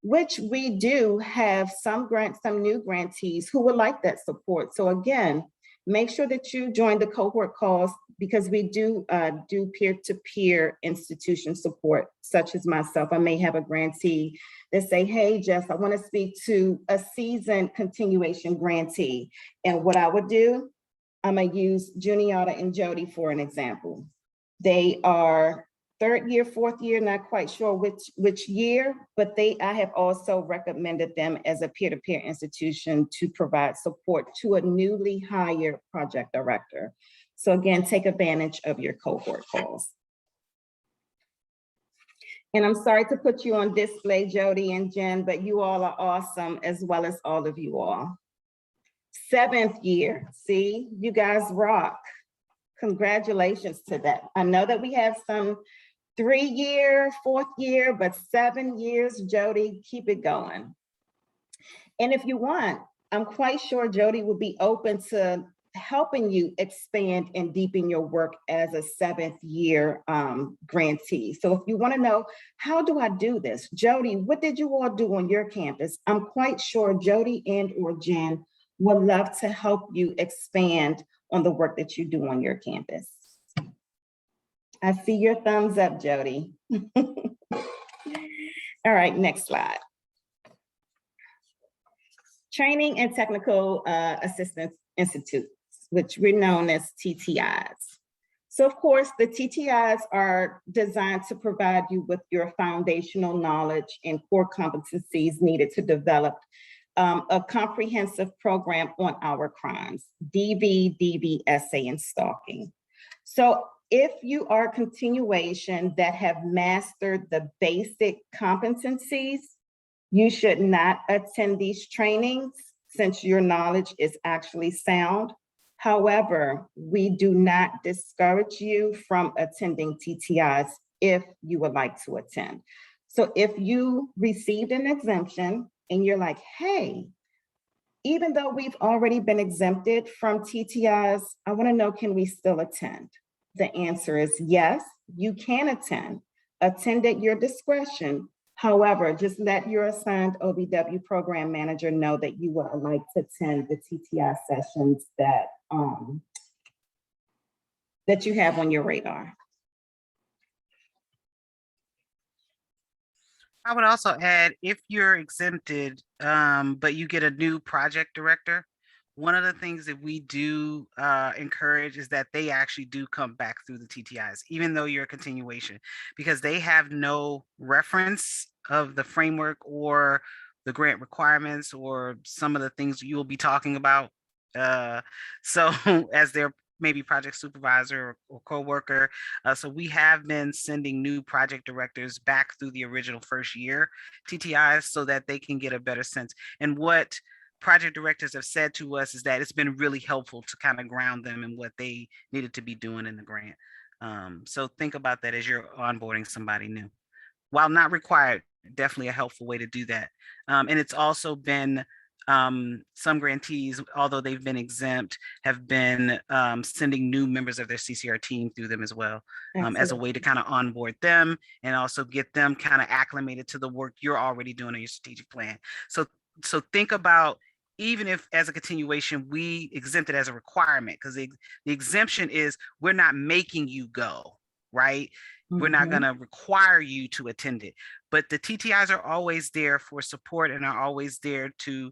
which we do have some new grantees who would like that support. So again, make sure that you join the cohort calls because we do peer-to-peer institution support, such as myself. I may have a grantee that say, hey, Jess, I want to speak to a seasoned continuation grantee. And what I would do, I'm going to use Juniata and Jody for an example. They are third year, fourth year, not quite sure which year, but I have also recommended them as a peer-to-peer institution to provide support to a newly hired project director. So again, take advantage of your cohort calls. And I'm sorry to put you on display, Jody and Jen, but you all are awesome, as well as all of you all. 7th year, see, you guys rock. Congratulations to that. I know that we have some 3-year, 4th year, but 7 years, Jody, keep it going. And if you want, I'm quite sure Jody will be open to helping you expand and deepen your work as a 7th year grantee. So if you want to know, how do I do this? Jody, what did you all do on your campus? I'm quite sure Jody and or Jen would love to help you expand on the work that you do on your campus. I see your thumbs up, Jody. All right, next slide. Training and Technical Assistance Institutes, which we're known as TTIs. So of course, the TTIs are designed to provide you with your foundational knowledge and core competencies needed to develop a comprehensive program on our crimes, DV, DV, SA, and stalking. So if you are a continuation that have mastered the basic competencies, you should not attend these trainings since your knowledge is actually sound. However, we do not discourage you from attending TTIs if you would like to attend. So if you received an exemption and you're like, hey, even though we've already been exempted from TTIs, I want to know, can we still attend? The answer is yes, you can attend. Attend at your discretion. However, just let your assigned OBW program manager know that you would like to attend the TTI sessions that, that you have on your radar. I would also add, if you're exempted, but you get a new project director, one of the things that we do encourage is that they actually do come back through the TTIs, even though you're a continuation, because they have no reference of the framework or the grant requirements or some of the things you will be talking about. So as their maybe project supervisor or co-worker. So we have been sending new project directors back through the original first year TTIs so that they can get a better sense. And what project directors have said to us is that it's been really helpful to kind of ground them in what they needed to be doing in the grant. So think about that as you're onboarding somebody new. While not required, definitely a helpful way to do that. And it's also been some grantees, although they've been exempt, have been sending new members of their CCR team through them as well, as a way to kind of onboard them and also get them kind of acclimated to the work you're already doing on your strategic plan. So think about, even if as a continuation, we exempt it as a requirement, because the exemption is we're not making you go, right? We're not going to require you to attend it, but the TTIs are always there for support and are always there to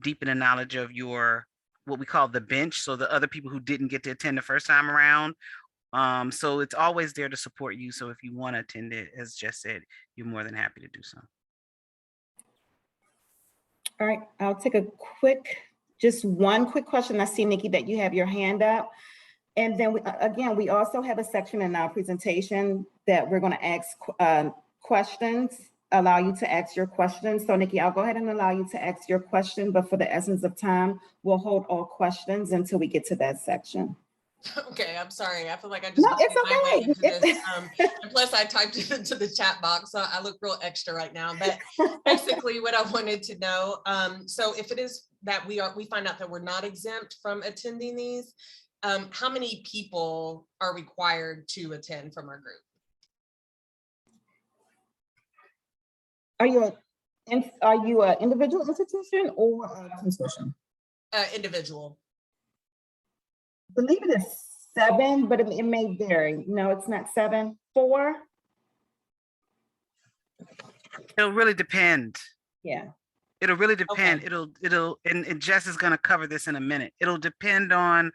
deepen the knowledge of your, what we call the bench. So the other people who didn't get to attend the first time around. So it's always there to support you. So if you want to attend it, as Jess said, you're more than happy to do so. All right, I'll take just one quick question. I see, Nikki, that you have your hand up. And then we also have a section in our presentation that we're going to ask questions, allow you to ask your questions. So Nikki, I'll go ahead and allow you to ask your question, but for the essence of time, we'll hold all questions until we get to that section. Okay, I'm sorry. I feel like I just No, it's my way okay. into this. And plus I typed it into the chat box, so I look real extra right now. But basically what I wanted to know, so if it is that we find out that we're not exempt from attending these, how many people are required to attend from our group? Are you an individual institution or a consortium? Individual. I believe it is 7, but it may vary. No, it's not 7. 4. It'll really depend. Yeah. It'll really depend. Okay. And Jess is going to cover this in a minute. It'll depend on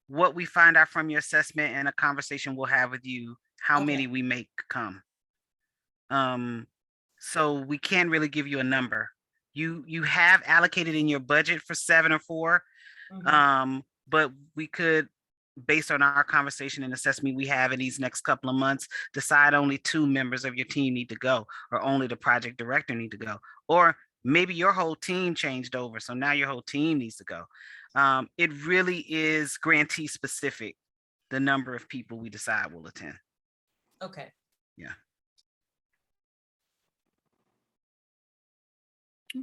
what we find out from your assessment and a conversation we'll have with you how Okay. many we make come. So we can't really give you a number. You have allocated in your budget for 7 or 4, Mhm. but we could, based on our conversation and assessment we have in these next couple of months, decide only 2 members of your team need to go, or only the project director need to go, or maybe your whole team changed over, so now your whole team needs to go. It really is grantee specific, the number of people we decide will attend. Okay. Yeah.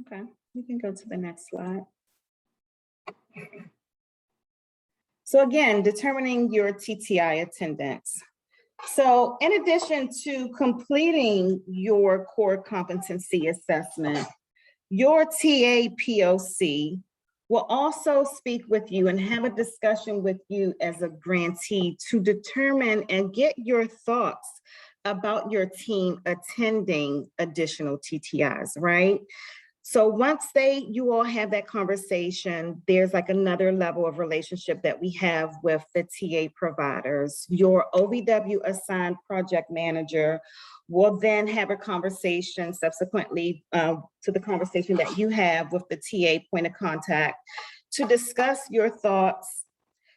Okay, you can go to the next slide. So again, determining your TTI attendance. So in addition to completing your core competency assessment, your TA POC will also speak with you and have a discussion with you as a grantee to determine and get your thoughts about your team attending additional TTIs, right? So once you all have that conversation, there's like another level of relationship that we have with the TA providers. Your OVW assigned project manager will then have a conversation subsequently to the conversation that you have with the TA point of contact to discuss your thoughts,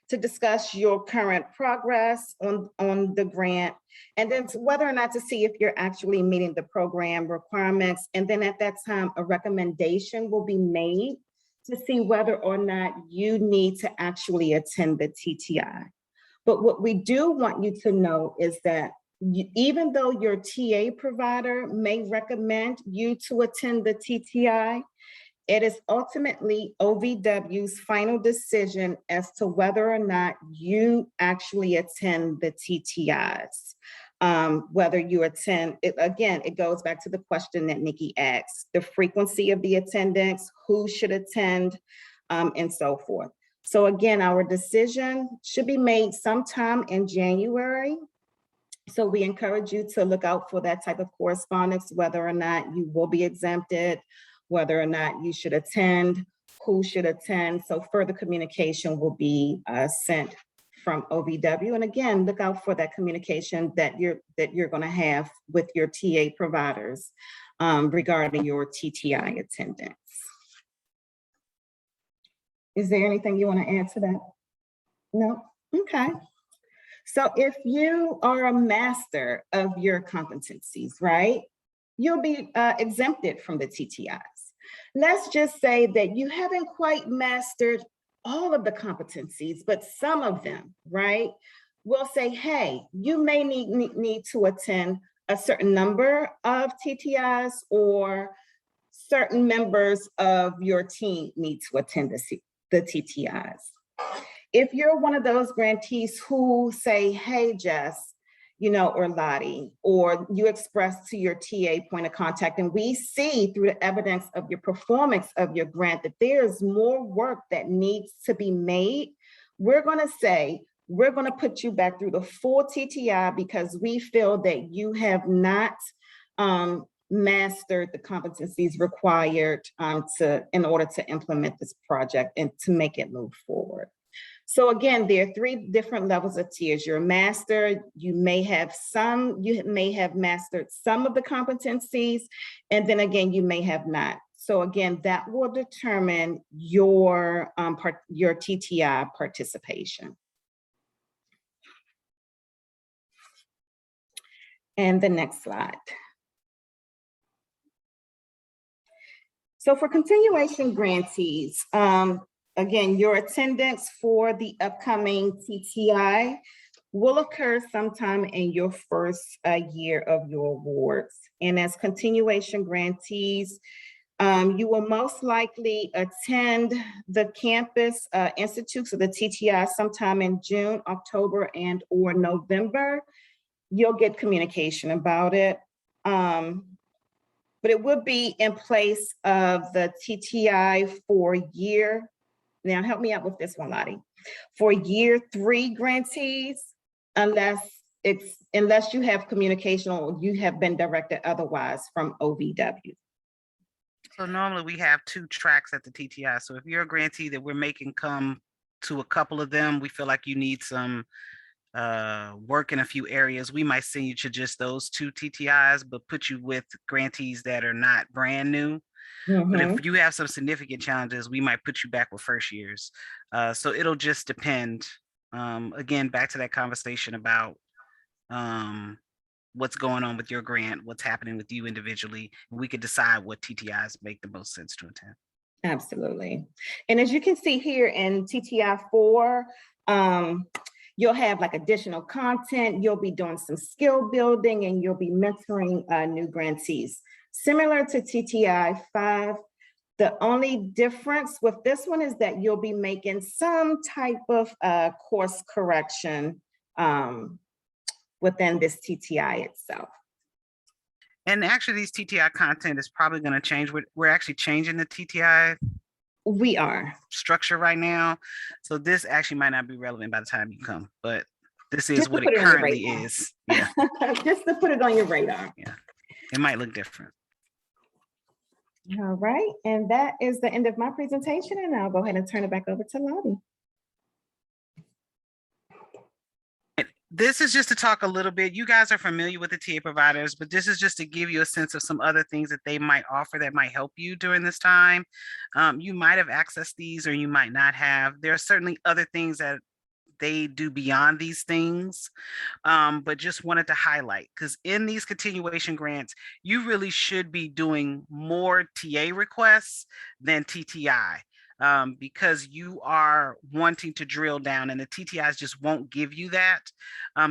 to discuss your current progress on the grant, and then whether or not to see if you're actually meeting the program requirements. And then at that time, a recommendation will be made to see whether or not you need to actually attend the TTI. But what we do want you to know is that even though your TA provider may recommend you to attend the TTI, it is ultimately OVW's final decision as to whether or not you actually attend the TTIs. Whether you attend, again, it goes back to the question that Nikki asked, the frequency of the attendance, who should attend, and so forth. So again, our decision should be made sometime in January. So we encourage you to look out for that type of correspondence, whether or not you will be exempted, whether or not you should attend, who should attend. So further communication will be sent from OVW. And again, look out for that communication that you're going to have with your TA providers regarding your TTI attendance. Is there anything you want to add to that? No? Okay. So if you are a master of your competencies, right, you'll be exempted from the TTIs. Let's just say that you haven't quite mastered all of the competencies, but some of them, right? We'll say, hey, you may need to attend a certain number of TTIs, or certain members of your team need to attend the TTIs. If you're one of those grantees who say, hey, Jess, or Lottie, or you express to your TA point of contact, and we see through the evidence of your performance of your grant that there's more work that needs to be made, we're going to say, we're going to put you back through the full TTI because we feel that you have not mastered the competencies required in order to implement this project and to make it move forward. So again, there are 3 different levels of tiers. You're a master, you may have mastered some of the competencies, and then again, you may have not. So again, that will determine your TTI participation. And the next slide. So for continuation grantees, again, your attendance for the upcoming TTI will occur sometime in your first year of your awards. And as continuation grantees, you will most likely attend the campus institutes of the TTI sometime in June, October, and/or November. You'll get communication about it. But it would be in place of the TTI for year. Now, help me out with this one, Lottie. For year 3 grantees, unless you have communication or you have been directed otherwise from OVW. So normally we have 2 tracks at the TTI. So if you're a grantee that we're making come to a couple of them, we feel like you need some work in a few areas, we might send you to just those 2 TTIs, but put you with grantees that are not brand new. But Mhm. if you have some significant challenges, we might put you back with first years. So it'll just depend. Again, back to that conversation about what's going on with your grant, what's happening with you individually. We could decide what TTIs make the most sense to attend. Absolutely. And as you can see here in TTI 4, you'll have like additional content, you'll be doing some skill building, and you'll be mentoring new grantees. Similar to TTI 5, the only difference with this one is that you'll be making some type of course correction within this TTI itself. And actually, these TTI content is probably going to change. We're actually changing the TTI We are. structure right now. So this actually might not be relevant by the time you come, but this is Just to what put it it on your currently radar. is. Yeah, Just to put it on your radar. it might look different. All right, and that is the end of my presentation, and I'll go ahead and turn it back over to Lottie. This is just to talk a little bit. You guys are familiar with the TA providers, but this is just to give you a sense of some other things that they might offer that might help you during this time. You might have accessed these or you might not have. There are certainly other things that they do beyond these things, but just wanted to highlight, because in these continuation grants, you really should be doing more TA requests than TTI. Because you are wanting to drill down and the TTIs just won't give you that.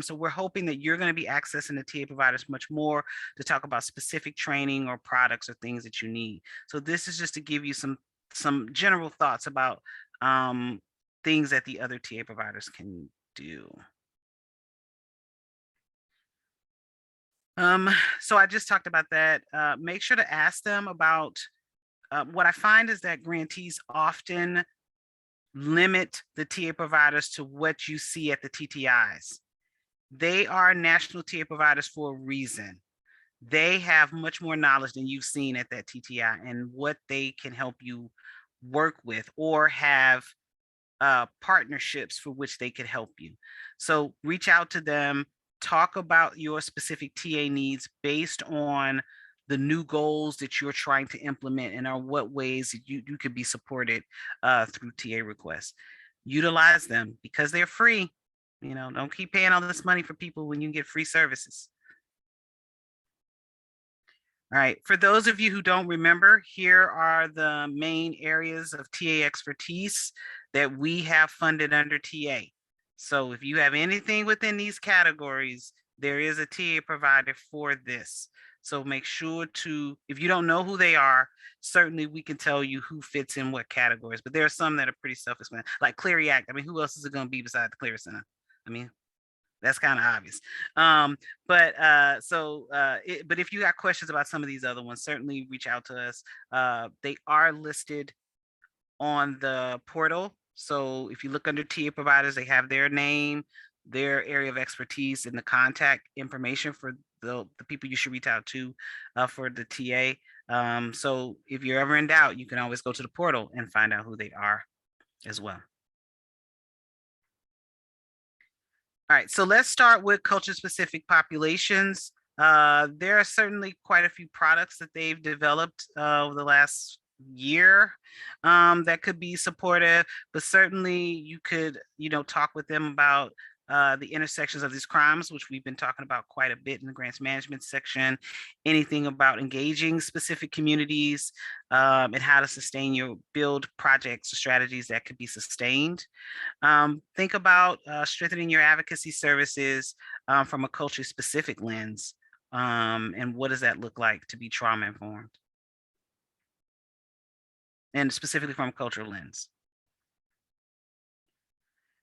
So we're hoping that you're going to be accessing the TA providers much more to talk about specific training or products or things that you need. So this is just to give you some general thoughts about things that the other TA providers can do. So I just talked about that. Make sure to ask them about what I find is that grantees often limit the TA providers to what you see at the TTIs. They are national TA providers for a reason. They have much more knowledge than you've seen at that TTI and what they can help you work with or have partnerships for which they could help you. So reach out to them, talk about your specific TA needs based on the new goals that you're trying to implement and are what ways you could be supported through TA requests. Utilize them because they're free. You know, don't keep paying all this money for people when you can get free services. All right, for those of you who don't remember, here are the main areas of TA expertise that we have funded under TA. So if you have anything within these categories, there is a TA provider for this. So make sure to, if you don't know who they are, certainly we can tell you who fits in what categories, but there are some that are pretty self-explanatory, like Clery Act. I mean, who else is it going to be besides the Clery Center? I mean, that's kind of obvious. But if you got questions about some of these other ones, certainly reach out to us. They are listed on the portal. So if you look under TA providers, they have their name, their area of expertise, and the contact information for the people you should reach out to for the TA. So if you're ever in doubt, you can always go to the portal and find out who they are as well. All right, so let's start with culture-specific populations. There are certainly quite a few products that they've developed over the last year that could be supportive, but certainly you could, talk with them about the intersections of these crimes, which we've been talking about quite a bit in the grants management section, anything about engaging specific communities and how to sustain build projects or strategies that could be sustained. Think about strengthening your advocacy services from a culture specific lens. And what does that look like to be trauma informed? And specifically from a cultural lens.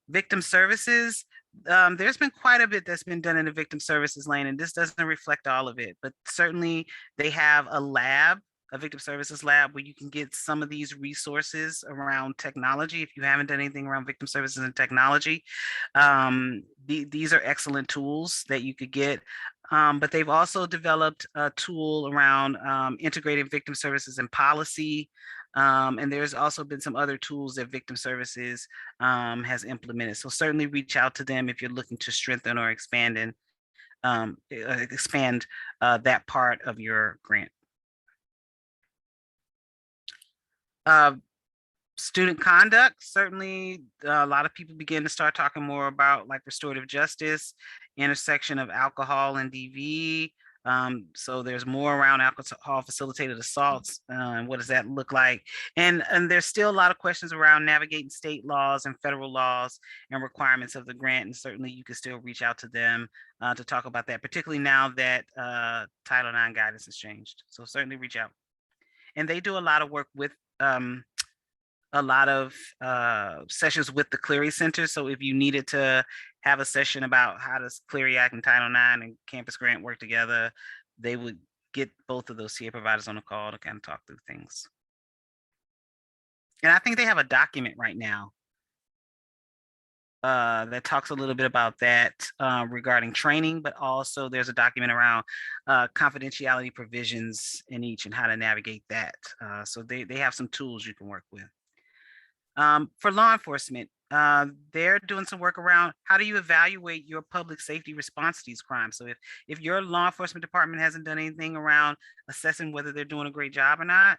Victim services, there's been quite a bit that's been done in the victim services lane, and this doesn't reflect all of it, but certainly they have a victim services lab where you can get some of these resources around technology. If you haven't done anything around victim services and technology, these are excellent tools that you could get. But they've also developed a tool around integrating victim services and policy. And there's also been some other tools that Victim Services has implemented. So certainly reach out to them if you're looking to strengthen or expand that part of your grant. Student conduct, certainly a lot of people begin to start talking more about like restorative justice, intersection of alcohol and DV. So there's more around alcohol facilitated assaults. What does that look like? And there's still a lot of questions around navigating state laws and federal laws and requirements of the grant. And certainly you can still reach out to them to talk about that, particularly now that Title IX guidance has changed. So certainly reach out. And they do a lot of work with a lot of sessions with the Clery Center. So if you needed to have a session about how does Clery Act and Title IX and Campus Grant work together, they would get both of those TA providers on a call to kind of talk through things. And I think they have a document right now that talks a little bit about that regarding training, but also there's a document around confidentiality provisions in each and how to navigate that. So they have some tools you can work with. For law enforcement, they're doing some work around how do you evaluate your public safety response to these crimes. So if your law enforcement department hasn't done anything around assessing whether they're doing a great job or not,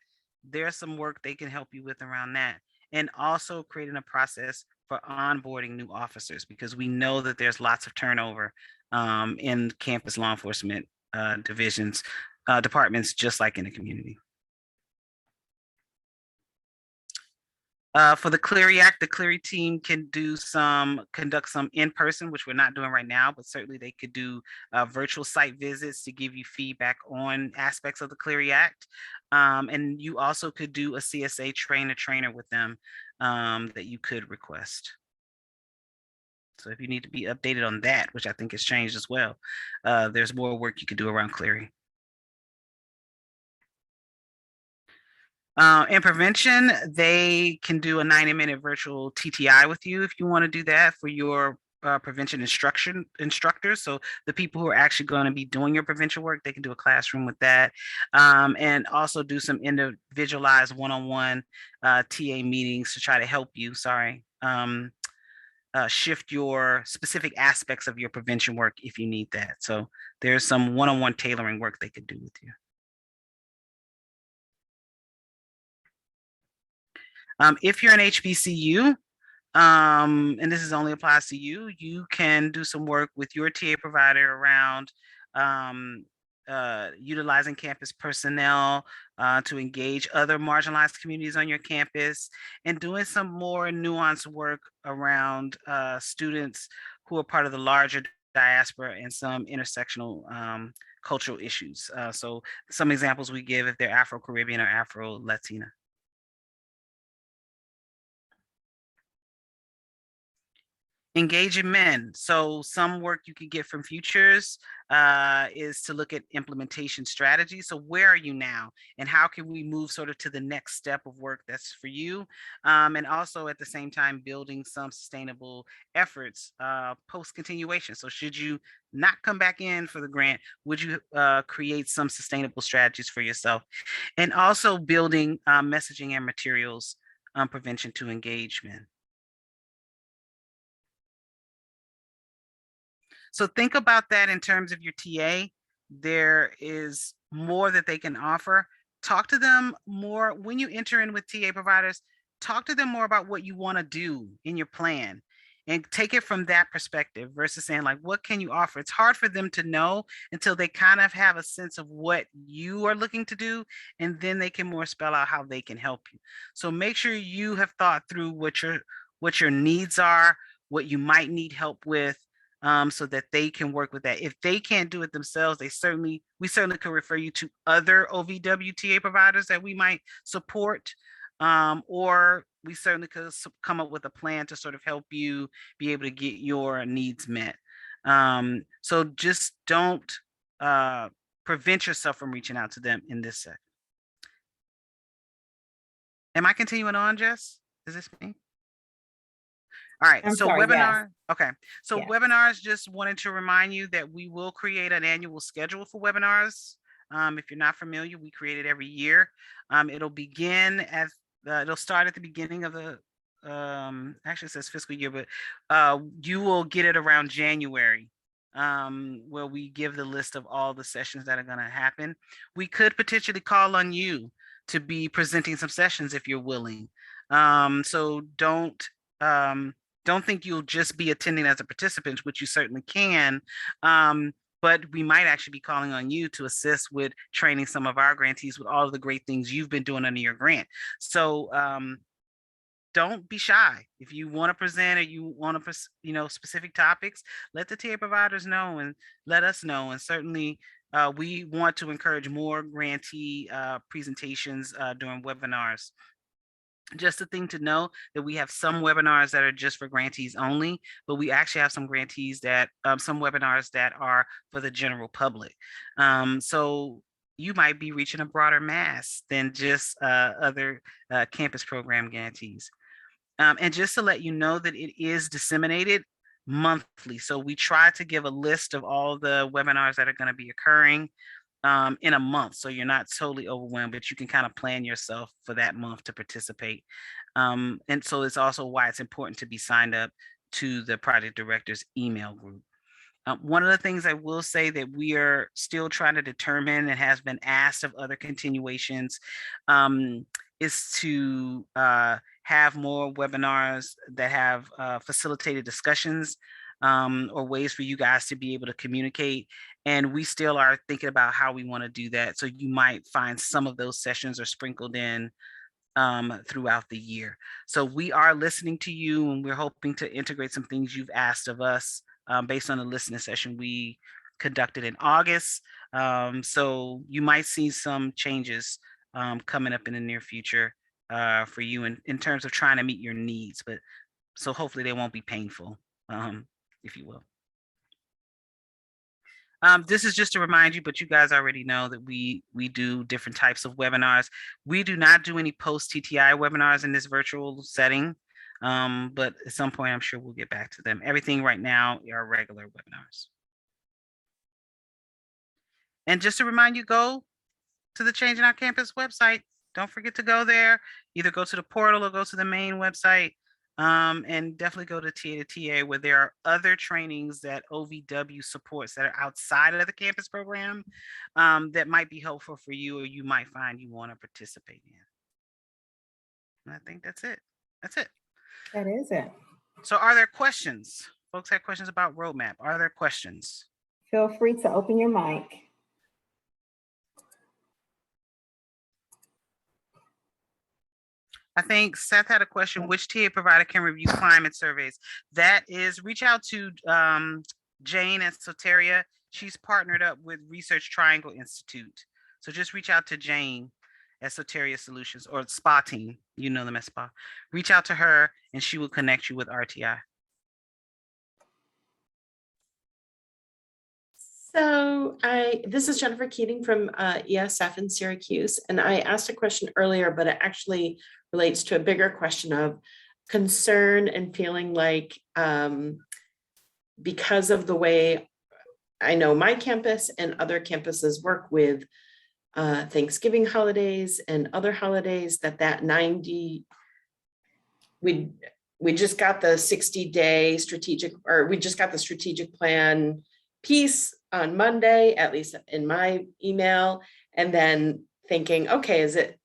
there's some work they can help you with around that. And also creating a process for onboarding new officers, because we know that there's lots of turnover in campus law enforcement departments, just like in the community. For the Clery Act, the Clery team can conduct some in-person, which we're not doing right now, but certainly they could do virtual site visits to give you feedback on aspects of the Clery Act. And you also could do a CSA trainer with them that you could request. So if you need to be updated on that, which I think has changed as well, there's more work you could do around Clery. In prevention, they can do a 90-minute virtual TTI with you if you want to do that for your prevention instructors. So the people who are actually going to be doing your prevention work, they can do a classroom with that, and also do some individualized one-on-one TA meetings to try to help you, shift your specific aspects of your prevention work if you need that. So there's some one-on-one tailoring work they could do with you. If you're an HBCU, and this only applies to you, you can do some work with your TA provider around utilizing campus personnel to engage other marginalized communities on your campus, and doing some more nuanced work around students who are part of the larger diaspora and some intersectional cultural issues. So some examples we give if they're Afro-Caribbean or Afro-Latina. Engaging men. So some work you could get from Futures is to look at implementation strategy. So where are you now, and how can we move sort of to the next step of work that's for you? And also at the same time, building some sustainable efforts post continuation. So should you not come back in for the grant, would you create some sustainable strategies for yourself? And also building messaging and materials prevention to engagement. So think about that in terms of your TA. There is more that they can offer. Talk to them more when you enter in with TA providers. Talk to them more about what you want to do in your plan and take it from that perspective versus saying like, what can you offer? It's hard for them to know until they kind of have a sense of what you are looking to do, and then they can more spell out how they can help you. So make sure you have thought through what your needs are, what you might need help with, so that they can work with that. If they can't do it themselves, we certainly could refer you to other OVW TA providers that we might support, or we certainly could come up with a plan to sort of help you be able to get your needs met. So just don't prevent yourself from reaching out to them in this set. Am I continuing on, Jess? Is this me? All right, so webinar. Yes. Okay, so yes. Webinars, just wanted to remind you that we will create an annual schedule for webinars If you're not familiar, we create it every year. It'll begin as it'll start at the beginning of the actually it says fiscal year, but you will get it around January, where we give the list of all the sessions that are going to happen. We could potentially call on you to be presenting some sessions if you're willing. So don't think you'll just be attending as a participant, which you certainly can. But we might actually be calling on you to assist with training some of our grantees with all of the great things you've been doing under your grant. So don't be shy. If you want to present or you want to, specific topics, let the TA providers know and let us know. And certainly we want to encourage more grantee presentations during webinars. Just a thing to know that we have some webinars that are just for grantees only, but we actually have some grantees that some webinars that are for the general public. So you might be reaching a broader mass than just other campus program grantees. And just to let you know that it is disseminated monthly. So we try to give a list of all the webinars that are going to be occurring in a month. So you're not totally overwhelmed, but you can kind of plan yourself for that month to participate. And so it's also why it's important to be signed up to the project director's email group. One of the things I will say that we are still trying to determine and has been asked of other continuations is to have more webinars that have facilitated discussions or ways for you guys to be able to communicate. And we still are thinking about how we want to do that. So you might find some of those sessions are sprinkled in throughout the year. So we are listening to you and we're hoping to integrate some things you've asked of us based on the listening session we conducted in August. So you might see some changes coming up in the near future for you in terms of trying to meet your needs, but so hopefully they won't be painful, if you will. This is just to remind you, but you guys already know that we do different types of webinars. We do not do any post-TTI webinars in this virtual setting, but at some point, I'm sure we'll get back to them. Everything right now are regular webinars. And just to remind you, go to the Changing Our Campus website. Don't forget to go there. Either go to the portal or go to the main website. And definitely go to TA to TA where there are other trainings that OVW supports that are outside of the campus program that might be helpful for you or you might find you want to participate in. And I think that's it. That's it. That is it. So are there questions? Folks have questions about roadmap. Are there questions? Feel free to open your mic. I think Seth had a question, which TA provider can review climate surveys? That is, reach out to Jane at Soteria. She's partnered up with Research Triangle Institute. So just reach out to Jane at Soteria Solutions or SPA team. You know them as SPA. Reach out to her and she will connect you with RTI. So this is Jennifer Keating from ESF in Syracuse, and I asked a question earlier, but it actually relates to a bigger question of concern and feeling like because of the way I know my campus and other campuses work with Thanksgiving holidays and other holidays, that 90, we just got the 60-day strategic, or we just got the strategic plan piece on Monday, at least in my email, and then thinking, okay, is it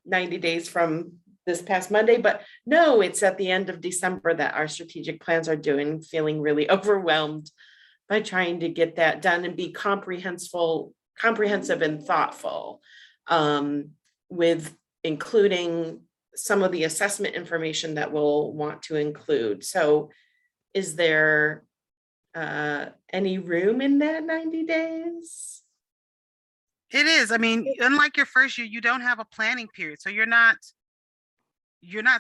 90 days from this past Monday? But no, it's at the end of December that our strategic plans are due, feeling really overwhelmed by trying to get that done and be comprehensive and thoughtful with including some of the assessment information that we'll want to include. So is there any room in that 90 days? It is. I mean, unlike your first year, you don't have a planning period. So you're not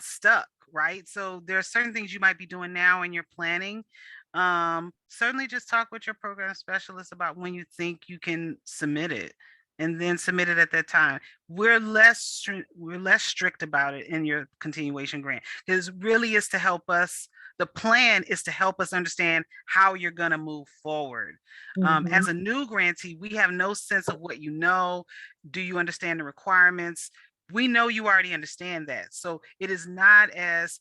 stuck, right? So there are certain things you might be doing now in your planning. Certainly just talk with your program specialist about when you think you can submit it. and then submit it at that time. We're less strict about it in your continuation grant, because it really is to help us. The plan is to help us understand how you're going to move forward. As a new grantee, we have no sense of what you know. Do you understand the requirements? We know you already understand that. So it is not as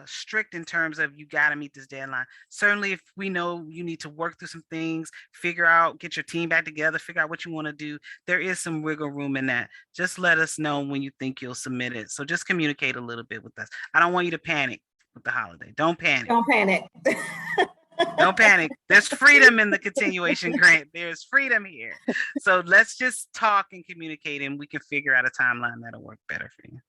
strict in terms of you got to meet this deadline. Certainly, if we know you need to work through some things, figure out, get your team back together, figure out what you want to do, there is some wiggle room in that. Just let us know when you think you'll submit it. So just communicate a little bit with us. I don't want you to panic with the holiday. Don't panic. Don't panic. Don't panic. There's freedom in the continuation grant. There's freedom here. So let's just talk and communicate, and we can figure out a timeline that'll work better for you.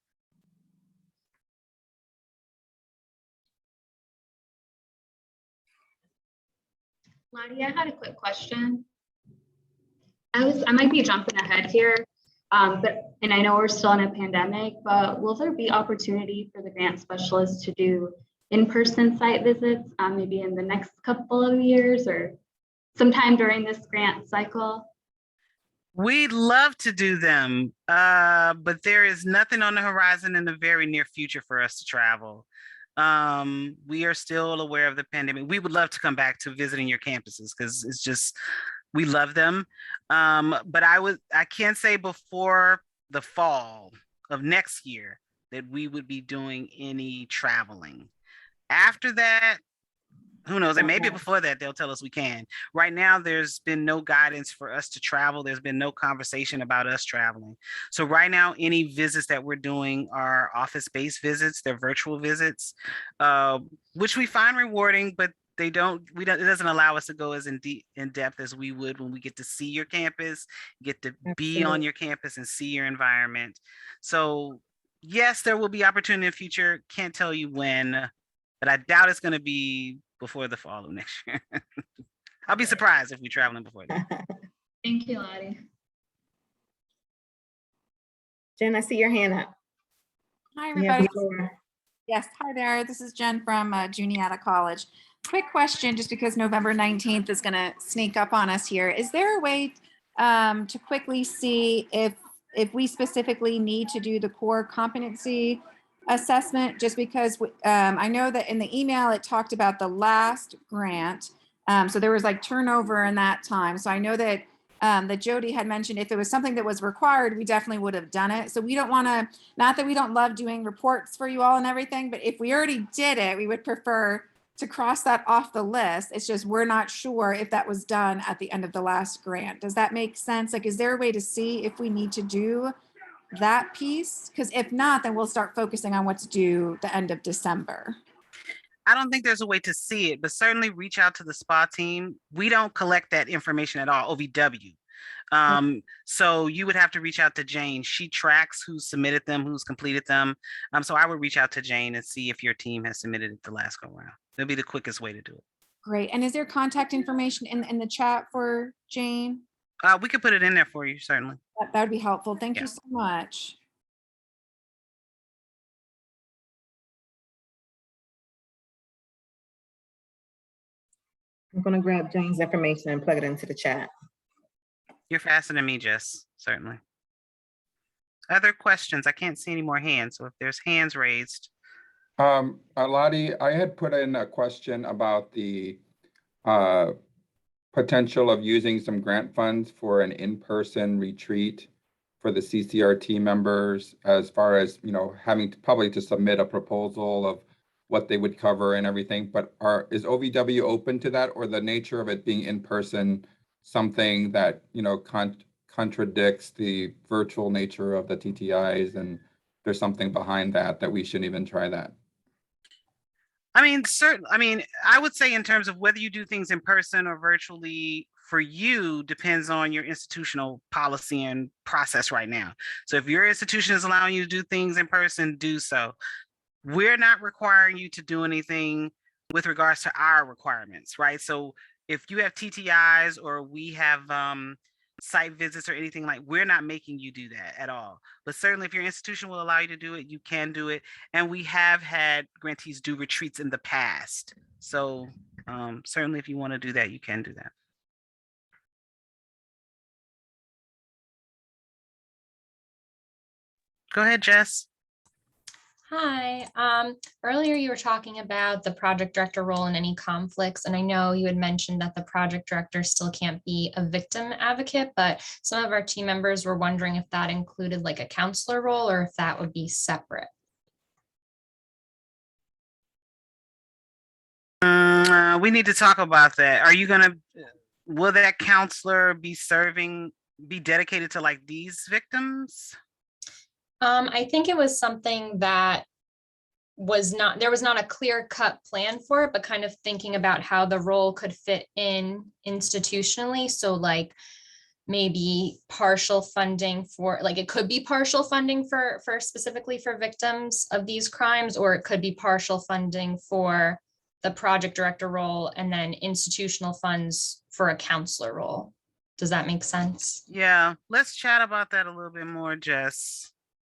Lottie, I had a quick question. I might be jumping ahead here, and I know we're still in a pandemic, but will there be opportunity for the grant specialists to do in-person site visits, maybe in the next couple of years or sometime during this grant cycle? We'd love to do them, but there is nothing on the horizon in the very near future for us to travel. We are still aware of the pandemic. We would love to come back to visiting your campuses because it's just, we love them. But I can't say before the fall of next year that we would be doing any traveling. After that, who knows? And maybe before that, they'll tell us we can. Right now, there's been no guidance for us to travel. There's been no conversation about us traveling. So right now, any visits that we're doing are office-based visits. They're virtual visits, which we find rewarding, but it doesn't allow us to go as in depth as we would when we get to see your campus, get to be on your campus and see your environment. So yes, there will be opportunity in the future. Can't tell you when, but I doubt it's going to be before the fall of next year. I'll be surprised if we're traveling before that. Thank you, Lottie. Jen, I see your hand up. Hi, You have the everybody. floor. Yes, hi there. This is Jen from Juniata College. Quick question, just because November 19th is going to sneak up on us here. Is there a way to quickly see if we specifically need to do the core competency assessment? Just because I know that in the email it talked about the last grant. So there was like turnover in that time. So I know that that Jody had mentioned if it was something that was required, we definitely would have done it. So we don't want to, not that we don't love doing reports for you all and everything, but if we already did it, we would prefer to cross that off the list. It's just, we're not sure if that was done at the end of the last grant. Does that make sense? Like, is there a way to see if we need to do that piece? Because if not, then we'll start focusing on what's due the end of December. I don't think there's a way to see it, but certainly reach out to the SPA team. We don't collect that information at all, OVW. So you would have to reach out to Jane. She tracks who's submitted them, who's completed them. So I would reach out to Jane and see if your team has submitted it the last go round. That'll be the quickest way to do it. Great. And is there contact information in the chat for Jane? We could put it in there for you, certainly. That would be helpful. Thank you so much. I'm going to grab Jane's information and plug it into the chat. You're faster than me, Jess, certainly. Other questions? I can't see any more hands. So if there's hands raised. Lottie, I had put in a question about the potential of using some grant funds for an in-person retreat for the CCRT members, as far as, you know, having to probably to submit a proposal of what they would cover and everything, but is OVW open to that, or the nature of it being in person something that, you know, contradicts the virtual nature of the TTIs, and there's something behind that we shouldn't even try that? I mean, I would say in terms of whether you do things in person or virtually, for you depends on your institutional policy and process right now. So if your institution is allowing you to do things in person, do so. We're not requiring you to do anything with regards to our requirements, right? So if you have TTIs or we have site visits or anything, like, we're not making you do that at all. But certainly if your institution will allow you to do it, you can do it. And we have had grantees do retreats in the past. So certainly if you want to do that, you can do that. Go ahead, Jess. Hi. Earlier you were talking about the project director role and any conflicts, and I know you had mentioned that the project director still can't be a victim advocate, but some of our team members were wondering if that included like a counselor role or if that would be separate. We need to talk about that. Are you gonna, will that counselor be dedicated to like these victims? I think it was something that there was not a clear cut plan for it, but kind of thinking about how the role could fit in institutionally. So like maybe partial funding for, like it could be partial funding for specifically for victims of these crimes, or it could be partial funding for the project director role and then institutional funds for a counselor role. Does that make sense? Yeah, let's chat about that a little bit more, Jess.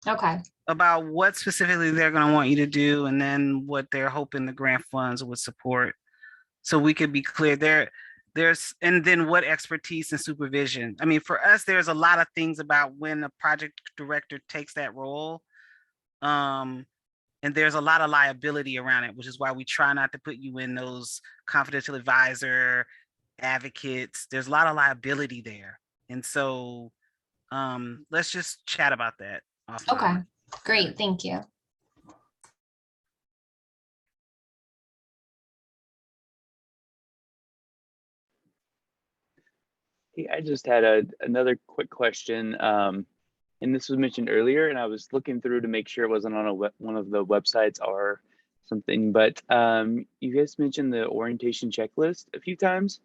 Okay. About what specifically they're going to want you to do, and then what they're hoping the grant funds would support. So we could be clear and then what expertise and supervision. I mean, for us, there's a lot of things about when a project director takes that role. And there's a lot of liability around it, which is why we try not to put you in those confidential advisor advocates. There's a lot of liability there. And so let's just chat about that offline. Okay, great. Thank you. Hey, I just had another quick question. And this was mentioned earlier, and I was looking through to make sure it wasn't on one of the websites or something, but you guys mentioned the orientation checklist a few times.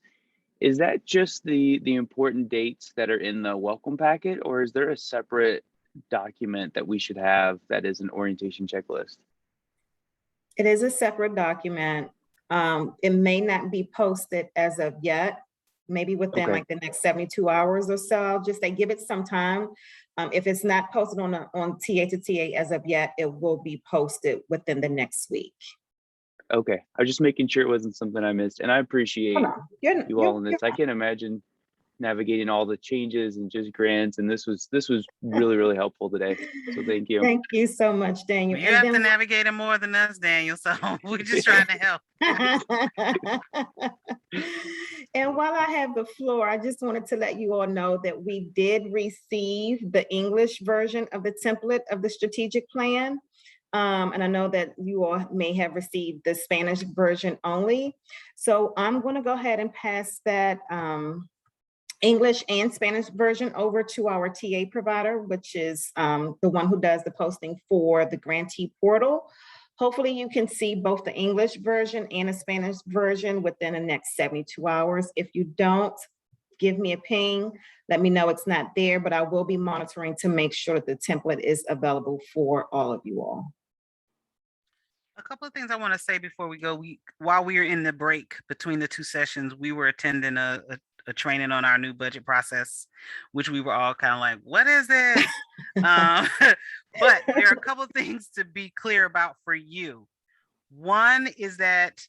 Is that just the important dates that are in the welcome packet, or is there a separate document that we should have that is an orientation checklist? It is a separate document. It may not be posted as of yet, maybe within like the next 72 hours or so. Just they give it some time. If it's not posted on TA to TA as of yet, it will be posted within the next week. Okay, I was just making sure it wasn't something I missed, and I appreciate you all in this. I can't imagine navigating all the changes and just grants, and this was really, really helpful today. So thank you. Thank you so much, Daniel. You have to navigate it more than us, Daniel. So we're just trying to help. And while I have the floor, I just wanted to let you all know that we did receive the English version of the template of the strategic plan. And I know that you all may have received the Spanish version only. So I'm going to go ahead and pass that English and Spanish version over to our TA provider, which is the one who does the posting for the grantee portal. Hopefully you can see both the English version and a Spanish version within the next 72 hours. If you don't, give me a ping. Let me know it's not there, but I will be monitoring to make sure that the template is available for all of you all. A couple of things I want to say before we go. While we were in the break between the two sessions, we were attending a training on our new budget process, which we were all kind of like, what is this? But there are a couple of things to be clear about for you. One is that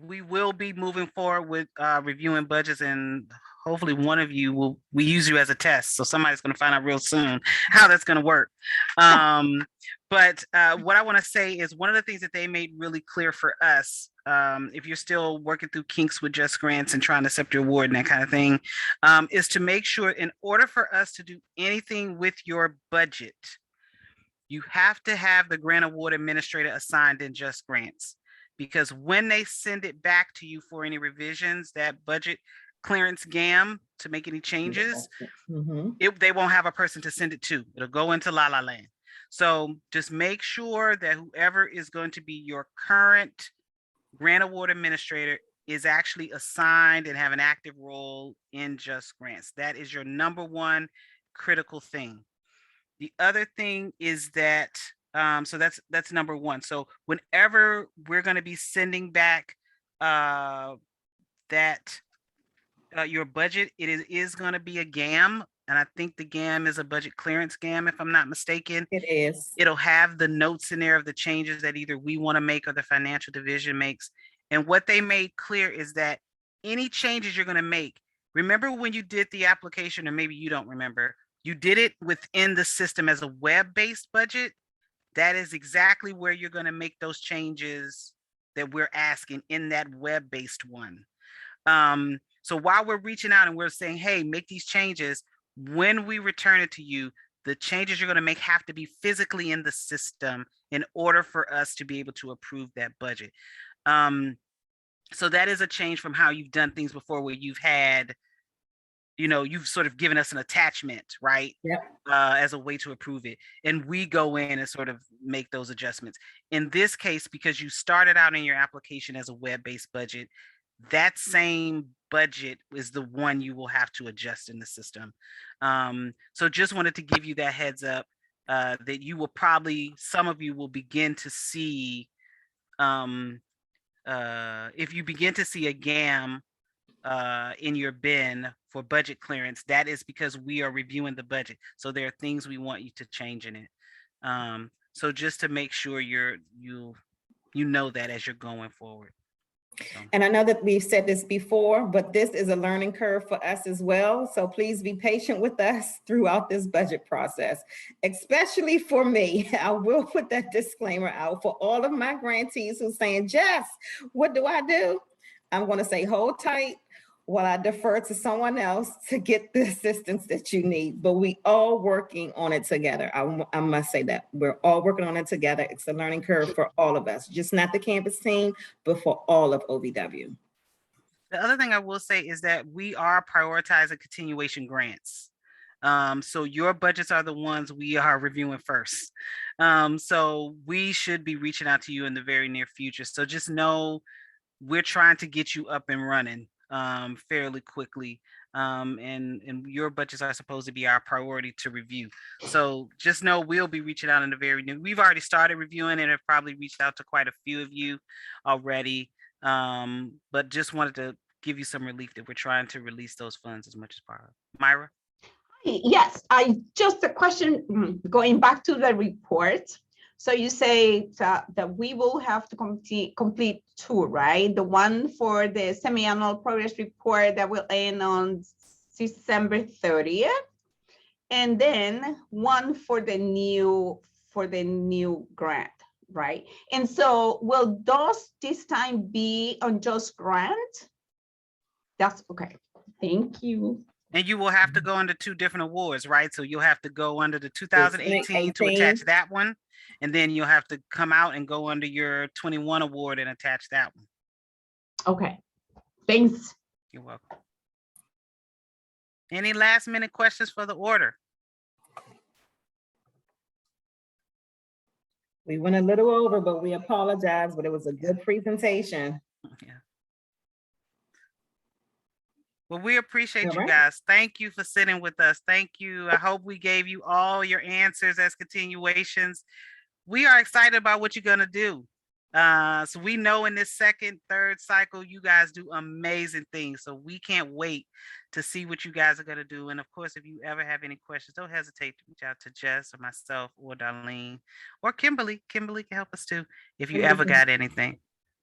we will be moving forward with reviewing budgets, and hopefully one of you we use you as a test. So somebody's going to find out real soon how that's going to work. But what I want to say is one of the things that they made really clear for us, if you're still working through kinks with Just Grants and trying to accept your award and that kind of thing, is to make sure in order for us to do anything with your budget, you have to have the grant award administrator assigned in Just Grants. Because when they send it back to you for any revisions, that budget clearance GAM to make any changes, they won't have a person to send it to. It'll go into La La Land. So just make sure that whoever is going to be your current grant award administrator is actually assigned and have an active role in Just Grants. That is your number one critical thing. The other thing is that, so that's number one. So whenever we're going to be sending back your budget, it is going to be a GAM. And I think the GAM is a budget clearance GAM, if I'm not mistaken. It is. It'll have the notes in there of the changes that either we want to make or the financial division makes. And what they made clear is that any changes you're going to make, remember when you did the application, or maybe you don't remember, you did it within the system as a web-based budget, that is exactly where you're going to make those changes that we're asking in that web-based one. So while we're reaching out and we're saying, hey, make these changes, when we return it to you, the changes you're going to make have to be physically in the system in order for us to be able to approve that budget. So that is a change from how you've done things before, where you've had, you've sort of given us an attachment, right? Yep. As a way to approve it. And we go in and sort of make those adjustments. In this case, because you started out in your application as a web-based budget, that same budget is the one you will have to adjust in the system. So just wanted to give you that heads up, that you will probably, some of you will begin to see, if you begin to see a GAM in your bin for budget clearance, that is because we are reviewing the budget. So there are things we want you to change in it. So just to make sure you know that as you're going forward. So. And I know that we've said this before, but this is a learning curve for us as well. So please be patient with us throughout this budget process, especially for me. I will put that disclaimer out for all of my grantees who's saying, Jess, what do I do? I'm going to say, hold tight while I defer to someone else to get the assistance that you need. But we all working on it together. I must say that we're all working on it together. It's a learning curve for all of us, just not the campus team, but for all of OVW. The other thing I will say is that we are prioritizing continuation grants. So your budgets are the ones we are reviewing first. So we should be reaching out to you in the very near future. So just know we're trying to get you up and running fairly quickly. And your budgets are supposed to be our priority to review. So just know we'll be reaching out in the very near. We've already started reviewing and have probably reached out to quite a few of you already. But just wanted to give you some relief that we're trying to release those funds as much as possible. Myra? Yes, just a question going back to the report. So you say that we will have to complete two, right? The one for the semi-annual progress report that will end on December 30th, and then one for the new grant, right? And so will those this time be on just grant? That's okay. Thank you. And you will have to go under two different awards, right? So you'll have to go under the 2018 to attach that one. And then you'll have to come out and go under your 21 award and attach that one. Okay, thanks. You're welcome. Any last minute questions for the order? We went a little over, but we apologize, but it was a good presentation. Yeah. Well, we appreciate you right. guys. Thank you for sitting with us. Thank you. I hope we gave you all your answers as continuations. We are excited about what you're going to do. So we know in this second, third cycle, you guys do amazing things. So we can't wait to see what you guys are going to do. And of course, if you ever have any questions, don't hesitate to reach out to Jess or myself or Darlene or Kimberly. Kimberly can help us too if you ever got anything.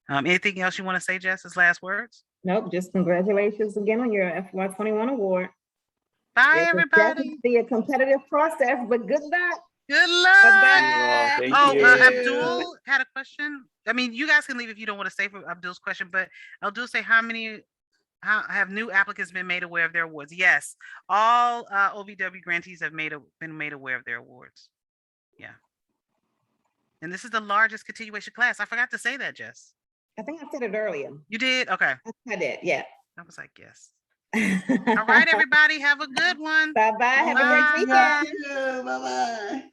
Anything else you want to say, Jess, as last words? Nope, just congratulations again on your FY21 award. Bye, everybody. Be a competitive process, but good luck. Good luck. Bye-bye. Abdul had a question. I mean, you guys can leave if you don't want to stay for Abdul's question, but Abdul say how have new applicants been made aware of their awards? Yes, all OVW grantees have been made aware of their awards. Yeah. And this is the largest continuation class. I forgot to say that, Jess. I think I said it earlier. You did? Okay. I did, yeah. I was like, yes. All right, everybody, have a good one. Bye-bye. Have a great weekend. Bye-bye.